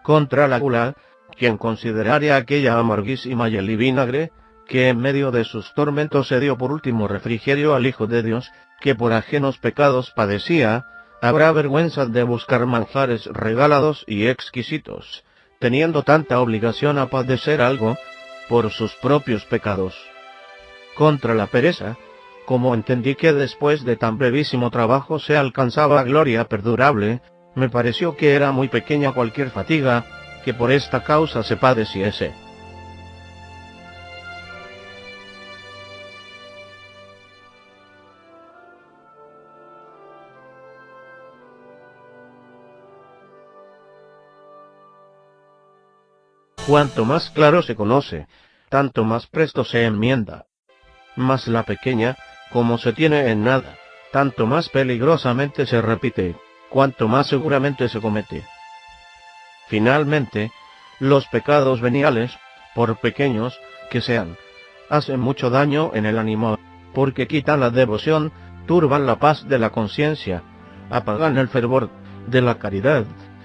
Contra la gula, quien considerare aquella amarguísima hiel y vinagre, que en medio de sus tormentos se dio por último refrigerio al Hijo de Dios, que por ajenos pecados padecía, habrá vergüenza de buscar manjares regalados y exquisitos, teniendo tanta obligación a padecer algo por sus propios pecados. Contra la pereza, como entendí que después de tan brevísimo trabajo se alcanzaba gloria perdurable, me pareció que era muy pequeña cualquier fatiga que por esta causa se padeciese. Cuanto más claro se conoce, tanto más presto se enmienda. Mas la pequeña, como se tiene en nada, tanto más peligrosamente se repite, cuanto más seguramente se comete. Finalmente, los pecados veniales, por pequeños que sean, hacen mucho daño en el ánimo, porque quitan la devoción, turban la paz de la conciencia, apagan el fervor de la caridad,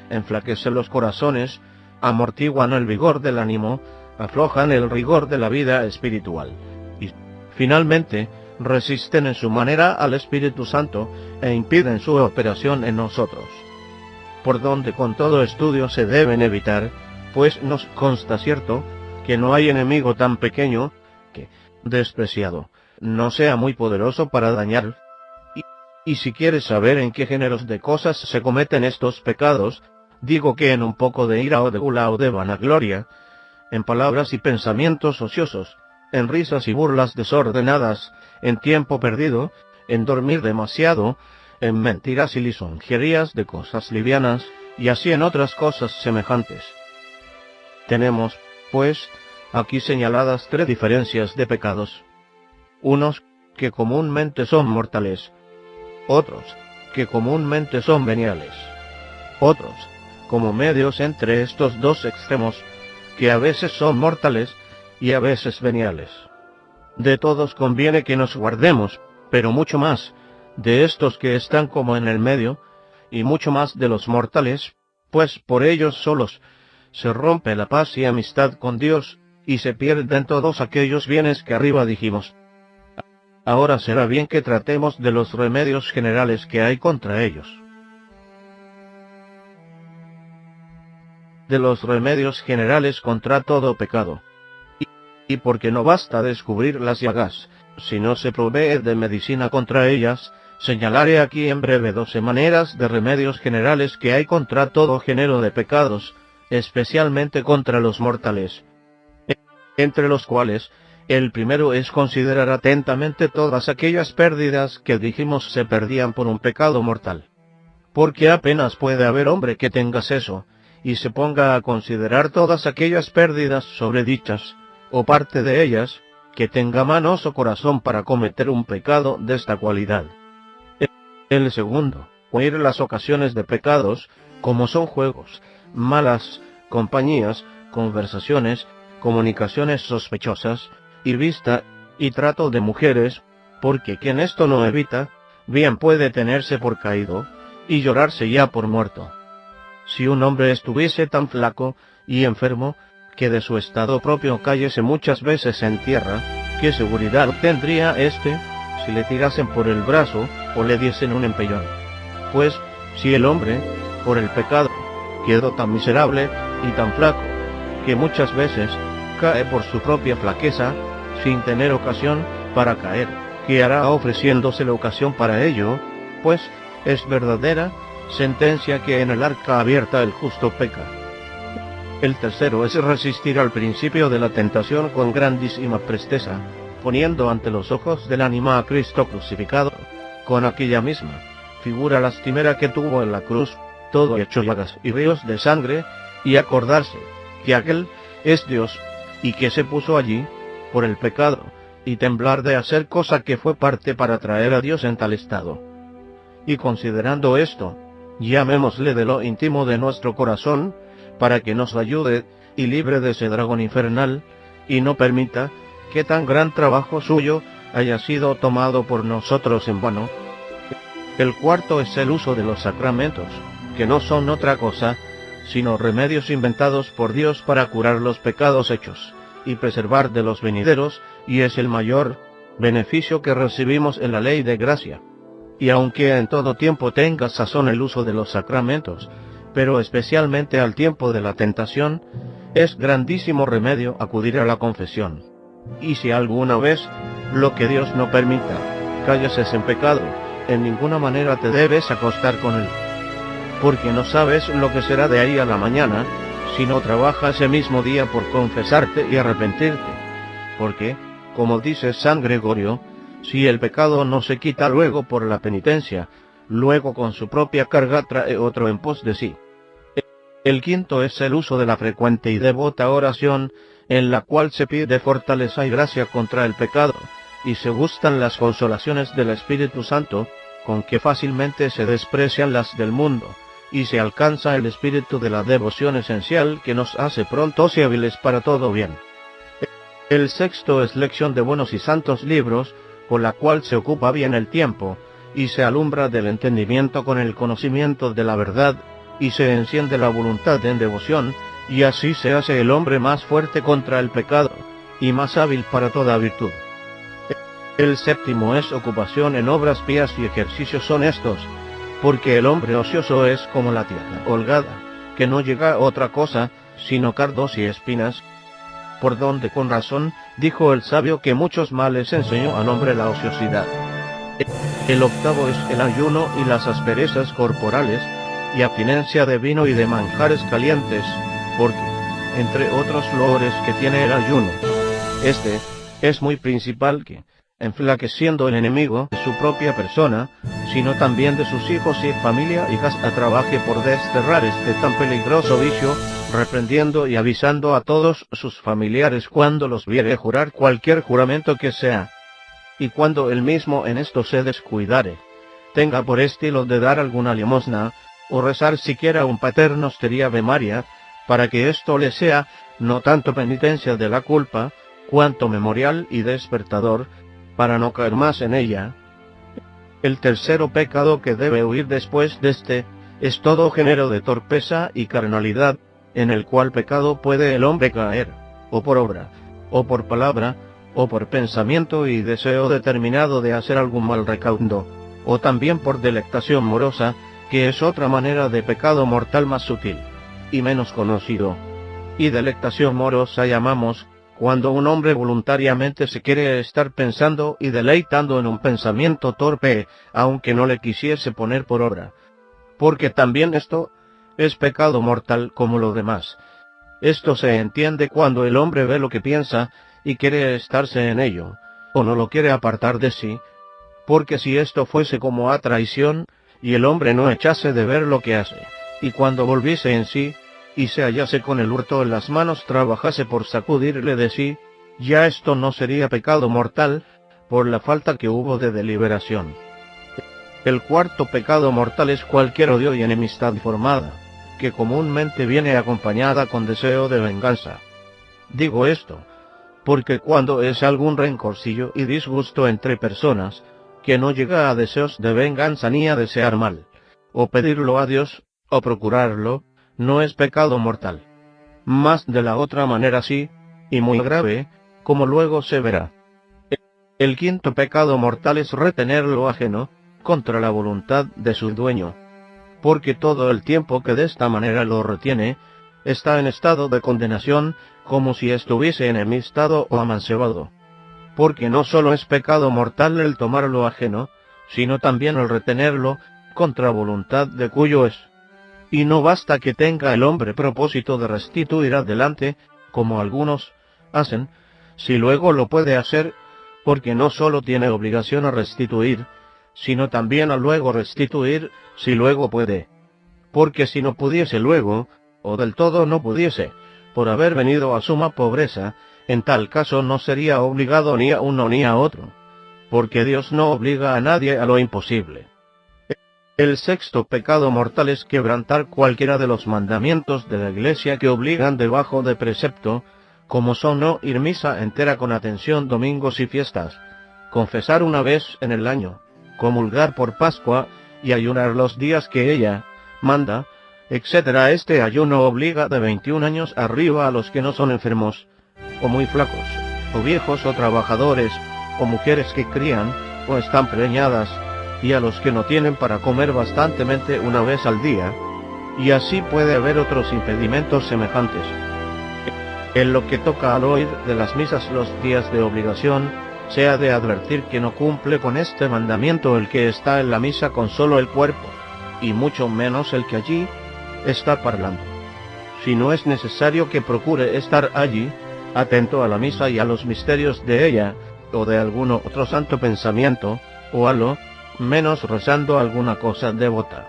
enflaquecen los corazones, amortiguan el vigor del ánimo, aflojan el rigor de la vida espiritual, y finalmente resisten en su manera al Espíritu Santo e impiden su operación en nosotros. Por donde con todo estudio se deben evitar, pues nos consta cierto que no hay enemigo tan pequeño que, despreciado, no sea muy poderoso para dañar. Y si quieres saber en qué géneros de cosas se cometen estos pecados, digo que en un poco de ira o de gula o de vanagloria, en palabras y pensamientos ociosos, en risas y burlas desordenadas, en tiempo perdido, en dormir demasiado, en mentiras y lisonjerías de cosas livianas, y así en otras cosas semejantes. Tenemos, pues, aquí señaladas 3 diferencias de pecados. Unos que comúnmente son mortales, otros que comúnmente son veniales, otros como medios entre estos 2 extremos, que a veces son mortales y a veces veniales. De todos conviene que nos guardemos, pero mucho más de estos que están como en el medio, y mucho más de los mortales, pues por ellos solos se rompe la paz y amistad con Dios, y se pierden todos aquellos bienes que arriba dijimos. Ahora será bien que tratemos de los remedios generales que hay contra ellos. De los remedios generales contra todo pecado. Y porque no basta descubrir las llagas, si no se provee de medicina contra ellas, señalaré aquí en breve 12 maneras de remedios generales que hay contra todo género de pecados, especialmente contra los mortales. Entre los cuales, el primero es considerar atentamente todas aquellas pérdidas que dijimos se perdían por un pecado mortal. Porque apenas puede haber hombre que tenga seso, y se ponga a considerar todas aquellas pérdidas sobredichas, o parte de ellas, que tenga manos o corazón para cometer un pecado de esta cualidad. El segundo, oír las ocasiones de pecados, como son juegos, malas compañías, conversaciones, comunicaciones sospechosas, y vista, y trato de mujeres, porque quien esto no evita, bien puede tenerse por caído, y llorarse ya por muerto. Si un hombre estuviese tan flaco y enfermo, que de su estado propio cayese muchas veces en tierra, ¿qué seguridad tendría éste, si le tirasen por el brazo, o le diesen un empellón? Pues, si el hombre, por el pecado, quedó tan miserable y tan flaco, que muchas veces cae por su propia flaqueza, sin tener ocasión para caer, ¿qué hará ofreciéndose la ocasión para ello? Pues, es verdadera sentencia que en el arca abierta el justo peca. El tercero es resistir al principio de la tentación con grandísima presteza, poniendo ante los ojos del ánima a Cristo crucificado, con aquella misma figura lastimera que tuvo en la cruz, todo hecho llagas y ríos de sangre, y acordarse que aquel es Dios, y que se puso allí por el pecado, y temblar de hacer cosa que fue parte para traer a Dios en tal estado. Y considerando esto, llamémosle de lo íntimo de nuestro corazón, para que nos ayude y libre de ese dragón infernal, y no permita que tan gran trabajo suyo haya sido tomado por nosotros en vano. El cuarto es el uso de los sacramentos, que no son otra cosa, sino remedios inventados por Dios para curar los pecados hechos, y preservar de los venideros, y es el mayor beneficio que recibimos en la ley de gracia. Y aunque en todo tiempo tenga sazón el uso de los sacramentos, pero especialmente al tiempo de la tentación, es grandísimo remedio acudir a la confesión. Y si alguna vez, lo que Dios no permita, cayeses en pecado, en ninguna manera te debes acostar con él. Porque no sabes lo que será de ahí a la mañana, si no trabaja ese mismo día por confesarte y arrepentirte. Porque, como dice San Gregorio, si el pecado no se quita luego por la penitencia, luego con su propia carga trae otro en pos de sí. El quinto es el uso de la frecuente y devota oración, en la cual se pide fortaleza y gracia contra el pecado, y se gustan las consolaciones del Espíritu Santo, con que fácilmente se desprecian las del mundo, y se alcanza el espíritu de la devoción esencial que nos hace prontos y hábiles para todo bien. El sexto es lección de buenos y santos libros, con la cual se ocupa bien el tiempo, y se alumbra del entendimiento con el conocimiento de la verdad, y se enciende la voluntad en devoción, y así se hace el hombre más fuerte contra el pecado, y más hábil para toda virtud. El séptimo es ocupación en obras pías y ejercicios honestos, porque el hombre ocioso es como la tierra holgada, que no llega a otra cosa, sino cardos y espinas, por donde con razón dijo el sabio que muchos males enseñó al hombre la ociosidad. El octavo es el ayuno y las asperezas corporales, y abstinencia de vino y de manjares calientes, porque, entre otros loores que tiene el ayuno, este es muy principal que, enflaqueciendo el enemigo de su propia persona, sino también de sus hijos y familia, hijas, trabaje por desterrar este tan peligroso vicio, reprendiendo y avisando a todos sus familiares cuando los viere jurar cualquier juramento que sea. Y cuando él mismo en esto se descuidare, tenga por estilo de dar alguna limosna, o rezar siquiera un Pater Noster Ave Maria, para que esto le sea no tanto penitencia de la culpa, cuanto memorial y despertador, para no caer más en ella. El tercero pecado que debe huir después de este, es todo género de torpeza y carnalidad, en el cual pecado puede el hombre caer, o por obra, o por palabra, o por pensamiento y deseo determinado de hacer algún mal recaudo, o también por delectación morosa, que es otra manera de pecado mortal más sutil, y menos conocido. Y delectación morosa llamamos, cuando un hombre voluntariamente se quiere estar pensando y deleitando en un pensamiento torpe, aunque no le quisiese poner por obra. Porque también esto es pecado mortal como lo demás. Esto se entiende cuando el hombre ve lo que piensa y quiere estarse en ello, o no lo quiere apartar de sí, porque si esto fuese como a traición, y el hombre no echase de ver lo que hace, y cuando volviese en sí, y se hallase con el hurto en las manos trabajase por sacudirle de sí, ya esto no sería pecado mortal, por la falta que hubo de deliberación. El cuarto pecado mortal es cualquier odio y enemistad formada, que comúnmente viene acompañada con deseo de venganza. Digo esto, porque cuando es algún rencorcillo y disgusto entre personas, que no llega a deseos de venganza ni a desear mal, o pedirlo a Dios, o procurarlo, no es pecado mortal. Mas de la otra manera sí, y muy grave, como luego se verá. El quinto pecado mortal es retener lo ajeno, contra la voluntad de su dueño, porque todo el tiempo que de esta manera lo retiene, está en estado de condenación, como si estuviese enemistado o amancebado. Porque no solo es pecado mortal el tomar lo ajeno, sino también el retenerlo, contra voluntad de cuyo es. Y no basta que tenga el hombre propósito de restituir adelante, como algunos hacen, si luego lo puede hacer, porque no solo tiene obligación a restituir, sino también a luego restituir, si luego puede. Porque si no pudiese luego, o del todo no pudiese, por haber venido a suma pobreza, en tal caso no sería obligado ni a uno ni a otro, porque Dios no obliga a nadie a lo imposible. El sexto pecado mortal es quebrantar cualquiera de los mandamientos de la Iglesia que obligan debajo de precepto, como son no ir misa entera con atención domingos y fiestas, confesar una vez en el año, comulgar por Pascua y ayunar los días que ella manda, etc. Este ayuno obliga de 21 años arriba a los que no son enfermos, o muy flacos, o viejos o trabajadores, o mujeres que crían, o están preñadas, y a los que no tienen para comer bastantemente una vez al día, y así puede haber otros impedimentos semejantes. En lo que toca al oír de las misas los días de obligación, se ha de advertir que no cumple con este mandamiento el que está en la misa con solo el cuerpo, y mucho menos el que allí está parlando. Si no es necesario que procure estar allí, atento a la misa y a los misterios de ella, o de algún otro santo pensamiento, o a lo menos rezando alguna cosa devota.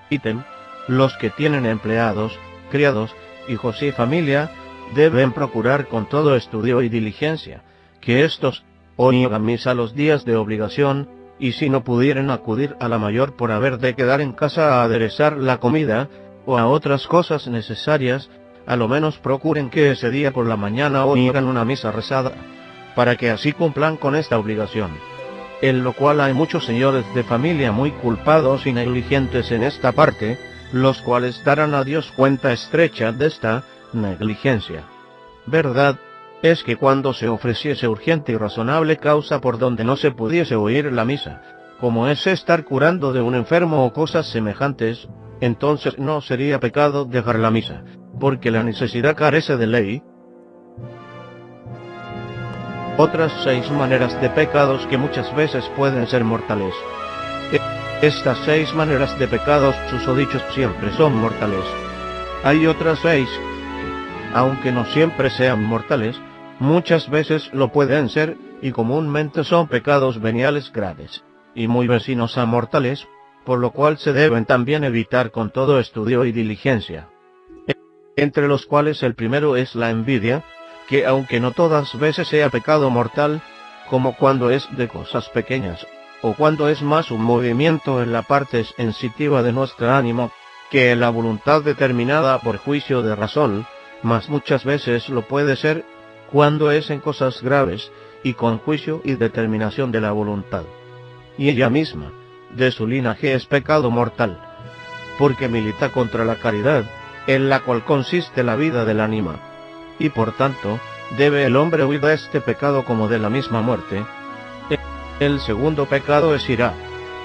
Ítem, los que tienen empleados, criados, hijos y familia, deben procurar con todo estudio y diligencia, que éstos oigan misa los días de obligación, y si no pudieren acudir a la mayor por haber de quedar en casa a aderezar la comida, o a otras cosas necesarias, a lo menos procuren que ese día por la mañana oigan una misa rezada, para que así cumplan con esta obligación. En lo cual hay muchos señores de familia muy culpados y negligentes en esta parte, los cuales darán a Dios cuenta estrecha de esta negligencia. Verdad es que cuando se ofreciese urgente y razonable causa por donde no se pudiese oír la misa, como es estar curando de un enfermo o cosas semejantes, entonces no sería pecado dejar la misa, porque la necesidad carece de ley. Otras 6 maneras de pecados que muchas veces pueden ser mortales. Estas 6 maneras de pecados susodichos siempre son mortales. Hay otras 6 que, aunque no siempre sean mortales, muchas veces lo pueden ser, y comúnmente son pecados veniales graves, y muy vecinos a mortales, por lo cual se deben también evitar con todo estudio y diligencia. Entre los cuales el primero es la envidia, que aunque no todas veces sea pecado mortal, como cuando es de cosas pequeñas, o cuando es más un movimiento en la parte sensitiva de nuestro ánimo, que en la voluntad determinada por juicio de razón, mas muchas veces lo puede ser cuando es en cosas graves, y con juicio y determinación de la voluntad. Y ella misma, de su linaje es pecado mortal, porque milita contra la caridad, en la cual consiste la vida del ánima, y por tanto, debe el hombre huir de este pecado como de la misma muerte. El segundo pecado es ira,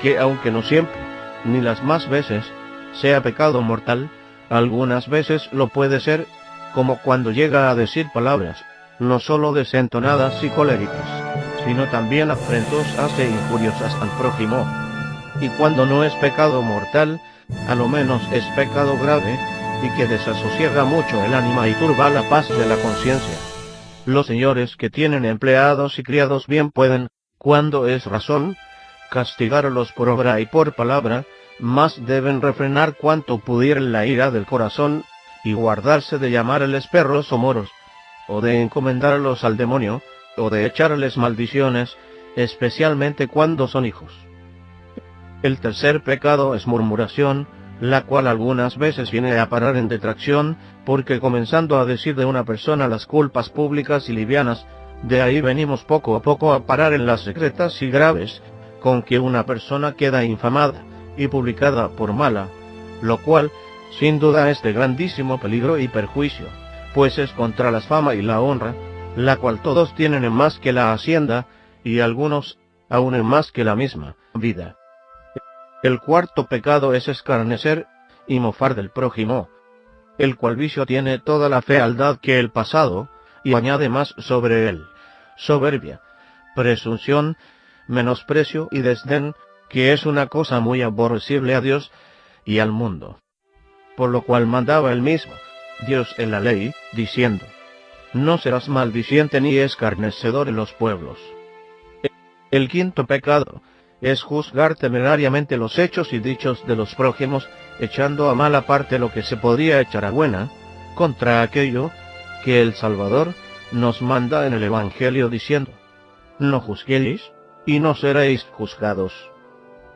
que aunque no siempre, ni las más veces, sea pecado mortal, algunas veces lo puede ser, como cuando llega a decir palabras, no solo desentonadas y coléricas, sino también afrentosas e injuriosas al prójimo. Y cuando no es pecado mortal, a lo menos es pecado grave, y que desasosiega mucho el ánima y turba la paz de la conciencia. Los señores que tienen empleados y criados bien pueden, cuando es razón, castigarlos por obra y por palabra, mas deben refrenar cuanto pudiera la ira del corazón, y guardarse de llamarles perros o moros, o de encomendarlos al demonio, o de echarles maldiciones, especialmente cuando son hijos. El tercer pecado es murmuración, la cual algunas veces viene a parar en detracción, porque comenzando a decir de una persona las culpas públicas y livianas, de ahí venimos poco a poco a parar en las secretas y graves, con que una persona queda infamada y publicada por mala, lo cual, sin duda es de grandísimo peligro y perjuicio, pues es contra la fama y la honra, la cual todos tienen en más que la hacienda, y algunos aún en más que la misma vida. El cuarto pecado es escarnecer y mofar del prójimo, el cual vicio tiene toda la fealdad que el pasado, y añade más sobre él, soberbia, presunción, menosprecio y desdén, que es una cosa muy aborrecible a Dios y al mundo. Por lo cual mandaba él mismo, Dios en la ley, diciendo, no serás maldiciente ni escarnecedor en los pueblos. El quinto pecado es juzgar temerariamente los hechos y dichos de los prójimos, echando a mala parte lo que se podría echar a buena, contra aquello que el Salvador nos manda en el Evangelio diciendo, no juzguéis, y no seréis juzgados,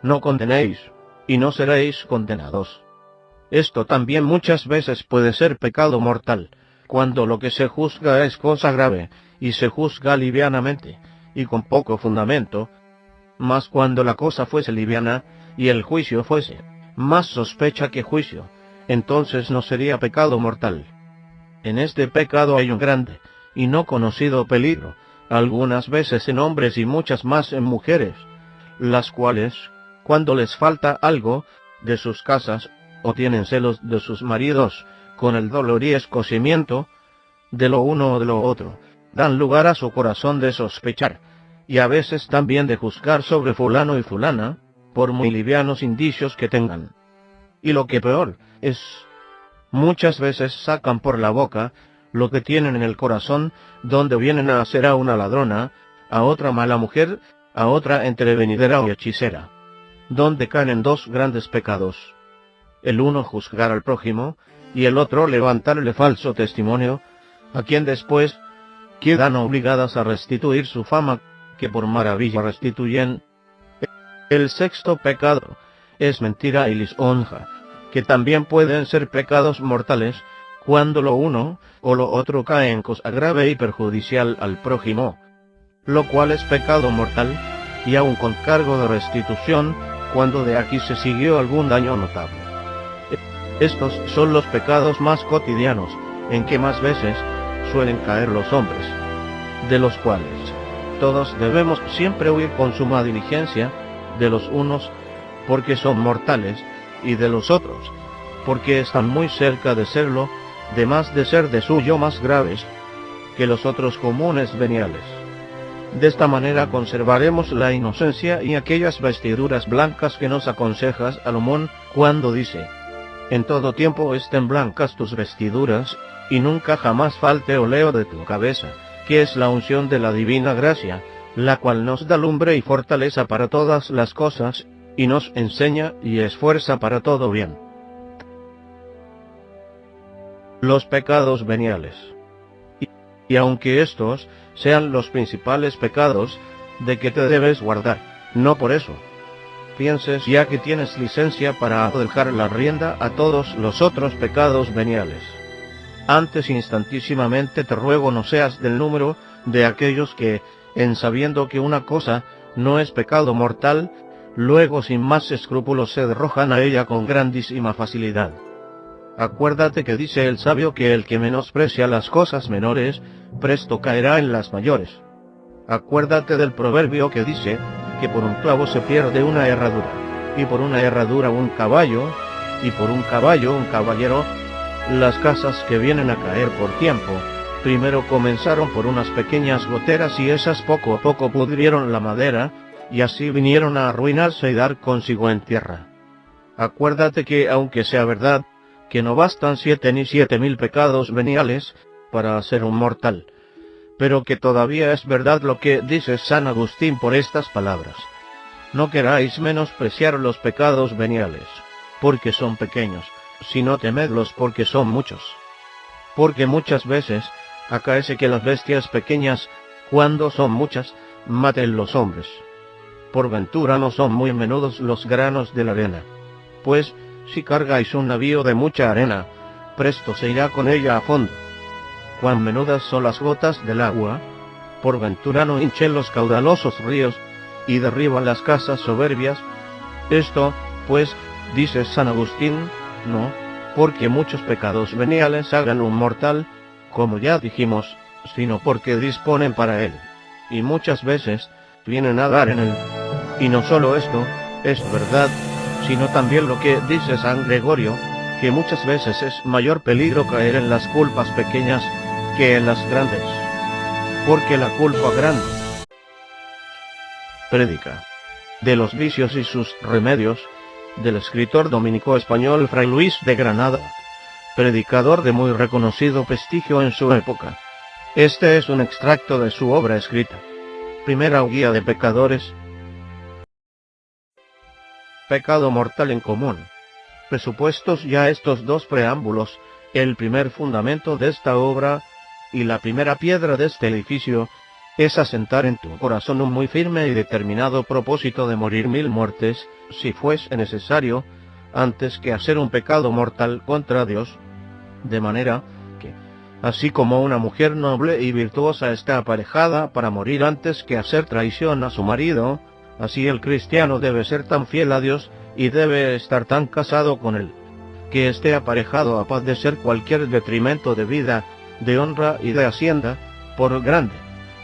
no condenéis, y no seréis condenados. Esto también muchas veces puede ser pecado mortal, cuando lo que se juzga es cosa grave, y se juzga livianamente, y con poco fundamento, mas cuando la cosa fuese liviana, y el juicio fuese más sospecha que juicio, entonces no sería pecado mortal. En este pecado hay un grande, y no conocido peligro, algunas veces en hombres y muchas más en mujeres, las cuales, cuando les falta algo de sus casas, o tienen celos de sus maridos, con el dolor y escocimiento de lo uno o de lo otro, dan lugar a su corazón de sospechar, y a veces también de juzgar sobre fulano y fulana, por muy livianos indicios que tengan. Y lo que peor es, muchas veces sacan por la boca lo que tienen en el corazón, donde vienen a hacer a una ladrona, a otra mala mujer, a otra entrevenidera o hechicera, donde caen en dos grandes pecados. El uno juzgar al prójimo, y el otro levantarle falso testimonio, a quien después quedan obligadas a restituir su fama, que por maravilla restituyen. El sexto pecado es mentira y lisonja, que también pueden ser pecados mortales, cuando lo uno o lo otro cae en cosa grave y perjudicial al prójimo, lo cual es pecado mortal, y aun con cargo de restitución, cuando de aquí se siguió algún daño notable. Estos son los pecados más cotidianos, en que más veces suelen caer los hombres, de los cuales todos debemos siempre huir con suma diligencia, de los unos, porque son mortales, y de los otros, porque están muy cerca de serlo, de más de ser de suyo más graves que los otros comunes veniales. De esta manera conservaremos la inocencia y aquellas vestiduras blancas que nos aconseja Salomón cuando dice, en todo tiempo estén blancas tus vestiduras, y nunca jamás falte oleo de tu cabeza, que es la unción de la divina gracia, la cual nos da lumbre y fortaleza para todas las cosas, y nos enseña y esfuerza para todo bien. Los pecados veniales. Y aunque estos sean los principales pecados de que te debes guardar, no por eso pienses ya que tienes licencia para dejar la rienda a todos los otros pecados veniales. Antes instantísimamente te ruego no seas del número de aquellos que, en sabiendo que una cosa no es pecado mortal, luego sin más escrúpulos se derrojan a ella con grandísima facilidad. Acuérdate que dice el sabio que el que menosprecia las cosas menores, presto caerá en las mayores. Acuérdate del proverbio que dice que por un clavo se pierde una herradura, y por una herradura un caballo, y por un caballo un caballero. Las casas que vienen a caer por tiempo, primero comenzaron por unas pequeñas goteras y esas poco a poco pudrieron la madera, y así vinieron a arruinarse y dar consigo en tierra. Acuérdate que, aunque sea verdad, que no bastan 7 ni 7.000 pecados veniales para hacer un mortal, pero que todavía es verdad lo que dice San Agustín por estas palabras: no queráis menospreciar los pecados veniales, porque son pequeños, sino temedlos porque son muchos. Porque muchas veces acaece que las bestias pequeñas, cuando son muchas, maten los hombres. Por ventura no son muy menudos los granos de la arena. Pues, si cargáis un navío de mucha arena, presto se irá con ella a fondo. Cuán menudas son las gotas del agua, por ventura no hinchen los caudalosos ríos, y derriban las casas soberbias. Esto, pues, dice San Agustín, no, porque muchos pecados veniales hagan un mortal, como ya dijimos, sino porque disponen para él, y muchas veces vienen a dar en él. Y no solo esto, es verdad, sino también lo que dice San Gregorio, que muchas veces es mayor peligro caer en las culpas pequeñas que en las grandes, porque la culpa grande. Prédica de los vicios y sus remedios, del escritor dominico español Fray Luis de Granada, predicador de muy reconocido prestigio en su época. Este es un extracto de su obra escrita, Primera guía de pecadores. Pecado mortal en común. Presupuestos ya estos dos preámbulos, el primer fundamento de esta obra y la primera piedra de este edificio es asentar en tu corazón un muy firme y determinado propósito de morir 1000 muertes, si fuese necesario, antes que hacer un pecado mortal contra Dios, de manera que, así como una mujer noble y virtuosa está aparejada para morir antes que hacer traición a su marido, así el cristiano debe ser tan fiel a Dios y debe estar tan casado con él, que esté aparejado a padecer cualquier detrimento de vida, de honra y de hacienda, por grande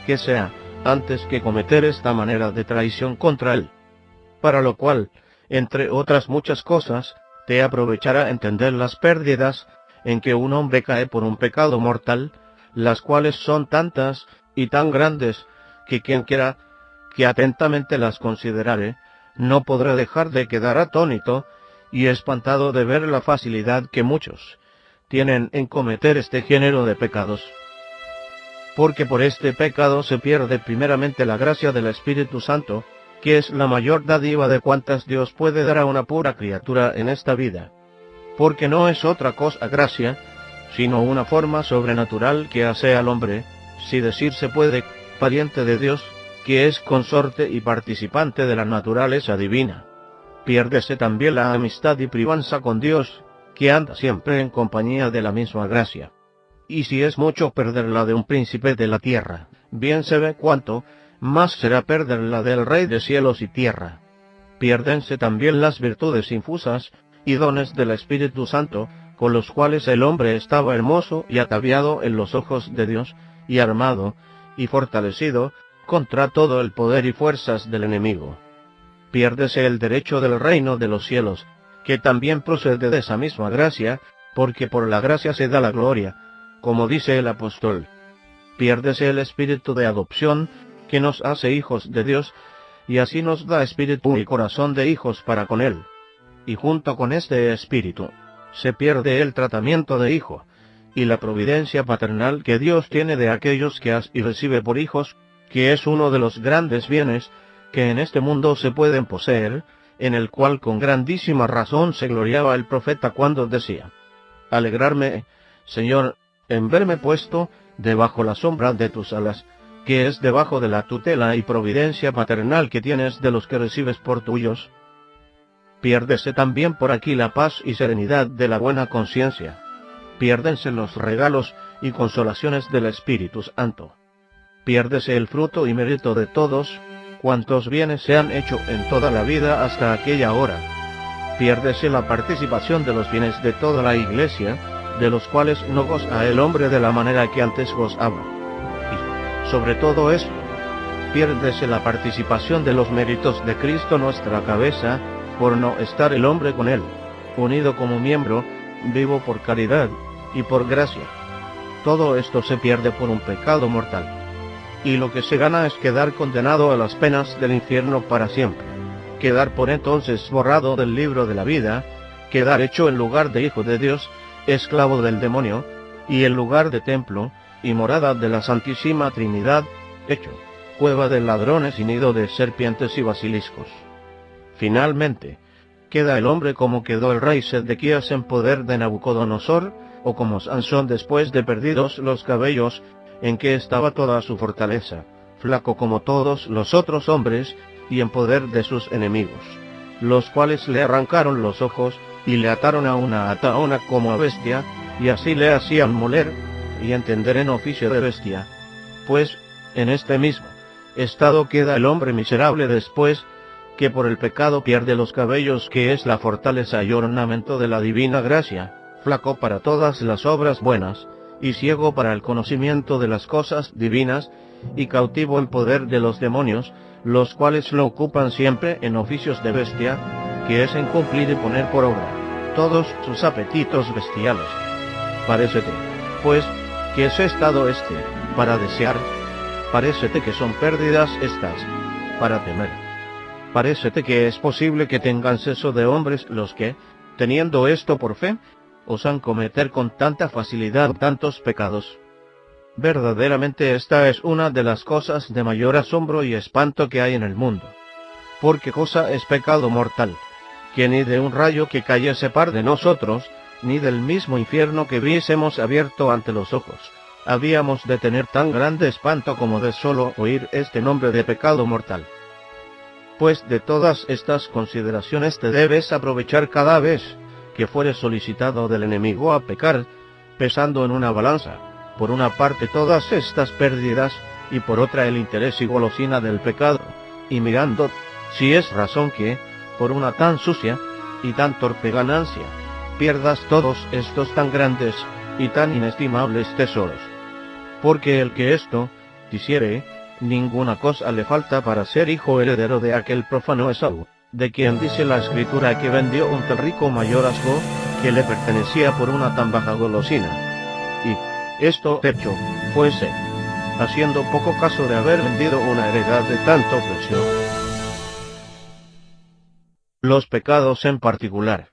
que sea, antes que cometer esta manera de traición contra él. Para lo cual, entre otras muchas cosas, te aprovechará entender las pérdidas en que un hombre cae por un pecado mortal, las cuales son tantas y tan grandes, que quien quiera que atentamente las considerare, no podrá dejar de quedar atónito y espantado de ver la facilidad que muchos tienen en cometer este género de pecados. Porque por este pecado se pierde primeramente la gracia del Espíritu Santo, que es la mayor dádiva de cuantas Dios puede dar a una pura criatura en esta vida. Porque no es otra cosa gracia, sino una forma sobrenatural que hace al hombre, si decir se puede, pariente de Dios, que es consorte y participante de la naturaleza divina. Piérdese también la amistad y privanza con Dios, que anda siempre en compañía de la misma gracia. Y si es mucho perderla de un príncipe de la tierra, bien se ve cuánto más será perderla del Rey de cielos y tierra. Piérdense también las virtudes infusas y dones del Espíritu Santo, con los cuales el hombre estaba hermoso y ataviado en los ojos de Dios, y armado y fortalecido contra todo el poder y fuerzas del enemigo. Piérdese el derecho del reino de los cielos, que también procede de esa misma gracia, porque por la gracia se da la gloria, como dice el apóstol. Piérdese el espíritu de adopción, que nos hace hijos de Dios, y así nos da espíritu y corazón de hijos para con él. Y junto con este espíritu, se pierde el tratamiento de hijo, y la providencia paternal que Dios tiene de aquellos que y recibe por hijos, que es uno de los grandes bienes que en este mundo se pueden poseer, en el cual con grandísima razón se gloriaba el profeta cuando decía: alegrarme, Señor, en verme puesto debajo la sombra de tus alas, que es debajo de la tutela y providencia paternal que tienes de los que recibes por tuyos. Piérdese también por aquí la paz y serenidad de la buena conciencia. Piérdense los regalos y consolaciones del Espíritu Santo. Piérdese el fruto y mérito de todos cuantos bienes se han hecho en toda la vida hasta aquella hora. piérdese la participación de los bienes de toda la Iglesia, de los cuales no goza el hombre de la manera que antes gozaba. Y, sobre todo eso, piérdese la participación de los méritos de Cristo nuestra cabeza, por no estar el hombre con él, unido como miembro, vivo por caridad y por gracia. Todo esto se pierde por un pecado mortal. Y lo que se gana es quedar condenado a las penas del infierno para siempre, quedar por entonces borrado del libro de la vida, quedar hecho en lugar de hijo de Dios, esclavo del demonio, y en lugar de templo y morada de la Santísima Trinidad, hecho cueva de ladrones y nido de serpientes y basiliscos. Finalmente, queda el hombre como quedó el rey Sedequías en poder de Nabucodonosor, o como Sansón después de perdidos los cabellos, en que estaba toda su fortaleza, flaco como todos los otros hombres, y en poder de sus enemigos, los cuales le arrancaron los ojos, y le ataron a una ataona como a bestia, y así le hacían moler, y entender en oficio de bestia. Pues, en este mismo estado queda el hombre miserable después, que por el pecado pierde los cabellos, que es la fortaleza y ornamento de la divina gracia, flaco para todas las obras buenas, y ciego para el conocimiento de las cosas divinas, y cautivo en poder de los demonios, los cuales lo ocupan siempre en oficios de bestia, que es en cumplir y poner por obra todos sus apetitos bestiales. Parécete, pues, que ese estado para desear, parécete que son pérdidas estas, para temer. Parécete que es posible que tengan seso de hombres los que, teniendo esto por fe, osan cometer con tanta facilidad tantos pecados. Verdaderamente esta es una de las cosas de mayor asombro y espanto que hay en el mundo. Porque cosa es pecado mortal, que ni de un rayo que cayese par de nosotros, ni del mismo infierno que viésemos abierto ante los ojos, habíamos de tener tan grande espanto como de solo oír este nombre de pecado mortal. Pues de todas estas consideraciones te debes aprovechar cada vez que fueres solicitado del enemigo a pecar, pesando en una balanza, por una parte todas estas pérdidas, y por otra el interés y golosina del pecado, y mirando si es razón que, por una tan sucia y tan torpe ganancia, pierdas todos estos tan grandes y tan inestimables tesoros. Porque el que esto quisiere, ninguna cosa le falta para ser hijo heredero de aquel profano Esaú, de quien dice la Escritura que vendió un tan rico mayorazgo, que le pertenecía por una tan baja golosina. Y esto hecho fuese, haciendo poco caso de haber vendido una heredad de tanto precio. Los pecados en particular.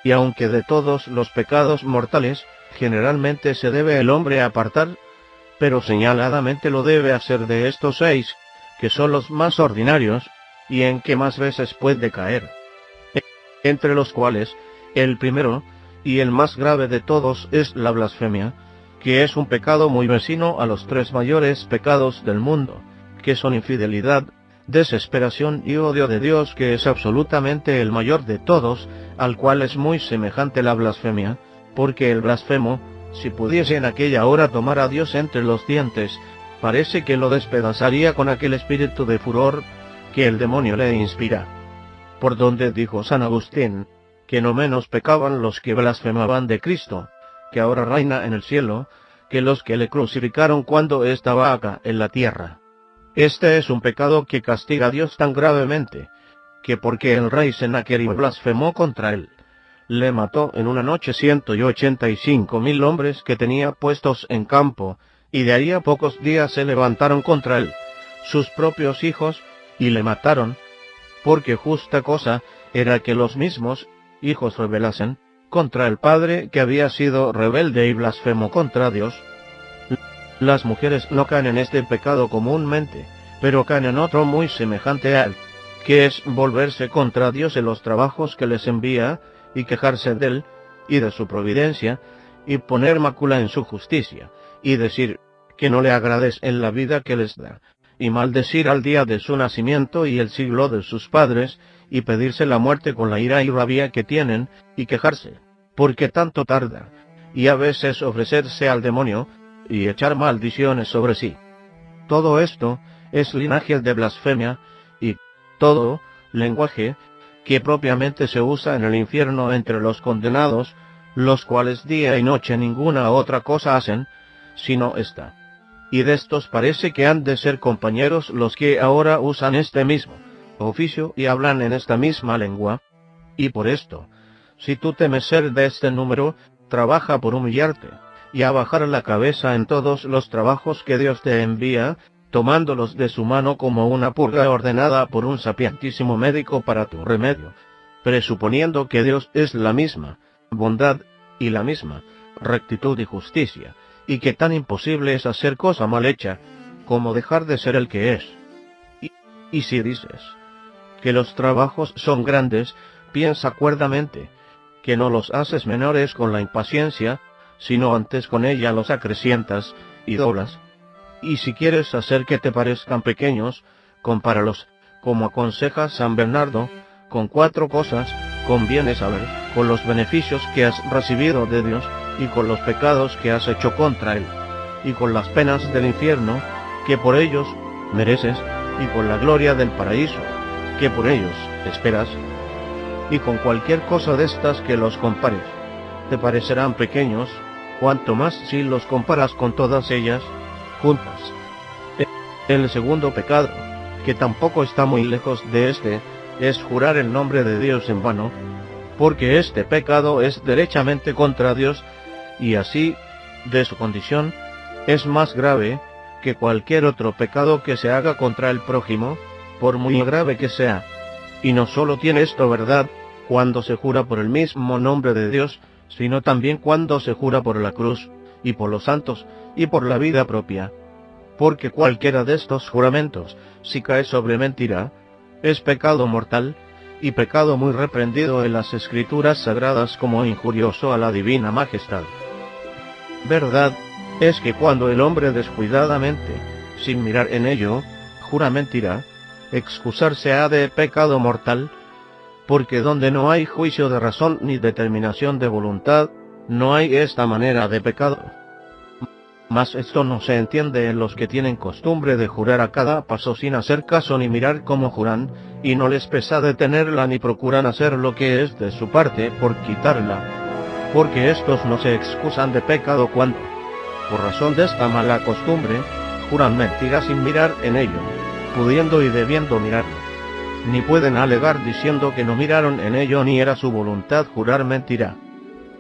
Y aunque de todos los pecados mortales, generalmente se debe el hombre apartar, pero señaladamente lo debe hacer de estos 6, que son los más ordinarios, y en que más veces puede caer. Entre los cuales, el primero, y el más grave de todos, es la blasfemia, que es un pecado muy vecino a los 3 mayores pecados del mundo, que son infidelidad, desesperación y odio de Dios, que es absolutamente el mayor de todos, al cual es muy semejante la blasfemia, porque el blasfemo, si pudiese en aquella hora tomar a Dios entre los dientes, parece que lo despedazaría con aquel espíritu de furor que el demonio le inspira. Por donde dijo San Agustín, que no menos pecaban los que blasfemaban de Cristo, que ahora reina en el cielo, que los que le crucificaron cuando estaba acá en la tierra. Este es un pecado que castiga a Dios tan gravemente, que porque el rey Sennacherib blasfemó contra él, le mató en una noche 185.000 hombres que tenía puestos en campo, y de ahí a pocos días se levantaron contra él, sus propios hijos, y le mataron, porque justa cosa era que los mismos hijos rebelasen contra el padre que había sido rebelde y blasfemo contra Dios. Las mujeres no caen en este pecado comúnmente, pero caen en otro muy semejante a él, que es volverse contra Dios en los trabajos que les envía, y quejarse de él, y de su providencia, y poner mácula en su justicia, y decir que no le agrades en la vida que les da, y maldecir al día de su nacimiento y el siglo de sus padres, y pedirse la muerte con la ira y rabia que tienen, y quejarse, porque tanto tarda, y a veces ofrecerse al demonio, y echar maldiciones sobre sí. Todo esto es linaje de blasfemia, y todo lenguaje que propiamente se usa en el infierno entre los condenados, los cuales día y noche ninguna otra cosa hacen, sino esta. Y de estos parece que han de ser compañeros los que ahora usan este mismo oficio y hablan en esta misma lengua. Y por esto, si tú temes ser de este número, trabaja por humillarte, y a bajar la cabeza en todos los trabajos que Dios te envía, tomándolos de su mano como una purga ordenada por un sapientísimo médico para tu remedio, presuponiendo que Dios es la misma bondad y la misma rectitud y justicia, y que tan imposible es hacer cosa mal hecha, como dejar de ser el que es. Y si dices que los trabajos son grandes, piensa cuerdamente, que no los haces menores con la impaciencia, sino antes con ella los acrecientas y doblas. Y si quieres hacer que te parezcan pequeños, compáralos, como aconseja San Bernardo, con 4 cosas conviene saber: con los beneficios que has recibido de Dios, y con los pecados que has hecho contra Él, y con las penas del infierno, que por ellos mereces, y con la gloria del paraíso, que por ellos esperas. Y con cualquier cosa de estas que los compares, te parecerán pequeños, cuanto más si los comparas con todas ellas juntas. El segundo pecado, que tampoco está muy lejos de este, es jurar el nombre de Dios en vano, porque este pecado es derechamente contra Dios, y así, de su condición, es más grave que cualquier otro pecado que se haga contra el prójimo, por muy grave que sea. Y no solo tiene esto verdad cuando se jura por el mismo nombre de Dios, sino también cuando se jura por la cruz, y por los santos, y por la vida propia. Porque cualquiera de estos juramentos, si cae sobre mentira, es pecado mortal, y pecado muy reprendido en las Escrituras sagradas como injurioso a la divina majestad. Verdad es que cuando el hombre descuidadamente, sin mirar en ello, jura mentira, excusarse ha de pecado mortal, porque donde no hay juicio de razón ni determinación de voluntad, no hay esta manera de pecado. Mas esto no se entiende en los que tienen costumbre de jurar a cada paso sin hacer caso ni mirar cómo juran, y no les pesa detenerla ni procuran hacer lo que es de su parte por quitarla, porque estos no se excusan de pecado cuando, por razón de esta mala costumbre, juran mentiras sin mirar en ello, pudiendo y debiendo mirarlo. Ni pueden alegar diciendo que no miraron en ello ni era su voluntad jurar mentira,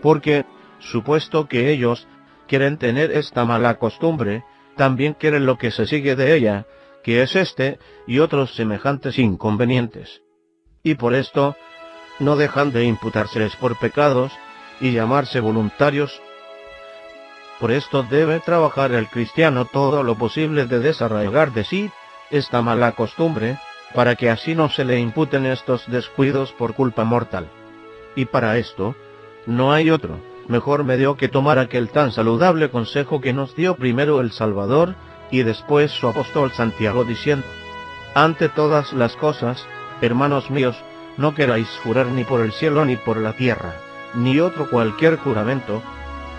porque, supuesto que ellos quieren tener esta mala costumbre, también quieren lo que se sigue de ella, que es este y otros semejantes inconvenientes. Y por esto, no dejan de imputárseles por pecados y llamarse voluntarios. Por esto debe trabajar el cristiano todo lo posible de desarraigar de sí esta mala costumbre, para que así no se le imputen estos descuidos por culpa mortal. Y para esto, no hay otro mejor medio que tomar aquel tan saludable consejo que nos dio primero el Salvador, y después su apóstol Santiago, diciendo: ante todas las cosas, hermanos míos, no queráis jurar ni por el cielo ni por la tierra, ni otro cualquier juramento,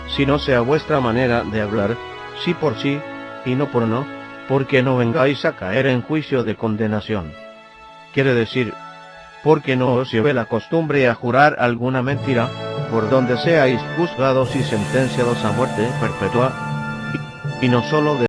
si no sea vuestra manera de hablar, sí por sí, y no por no, porque no vengáis a caer en juicio de condenación. Quiere decir, porque no os lleve la costumbre a jurar alguna mentira, por donde seáis juzgados y sentenciados a muerte perpetua, y no solo de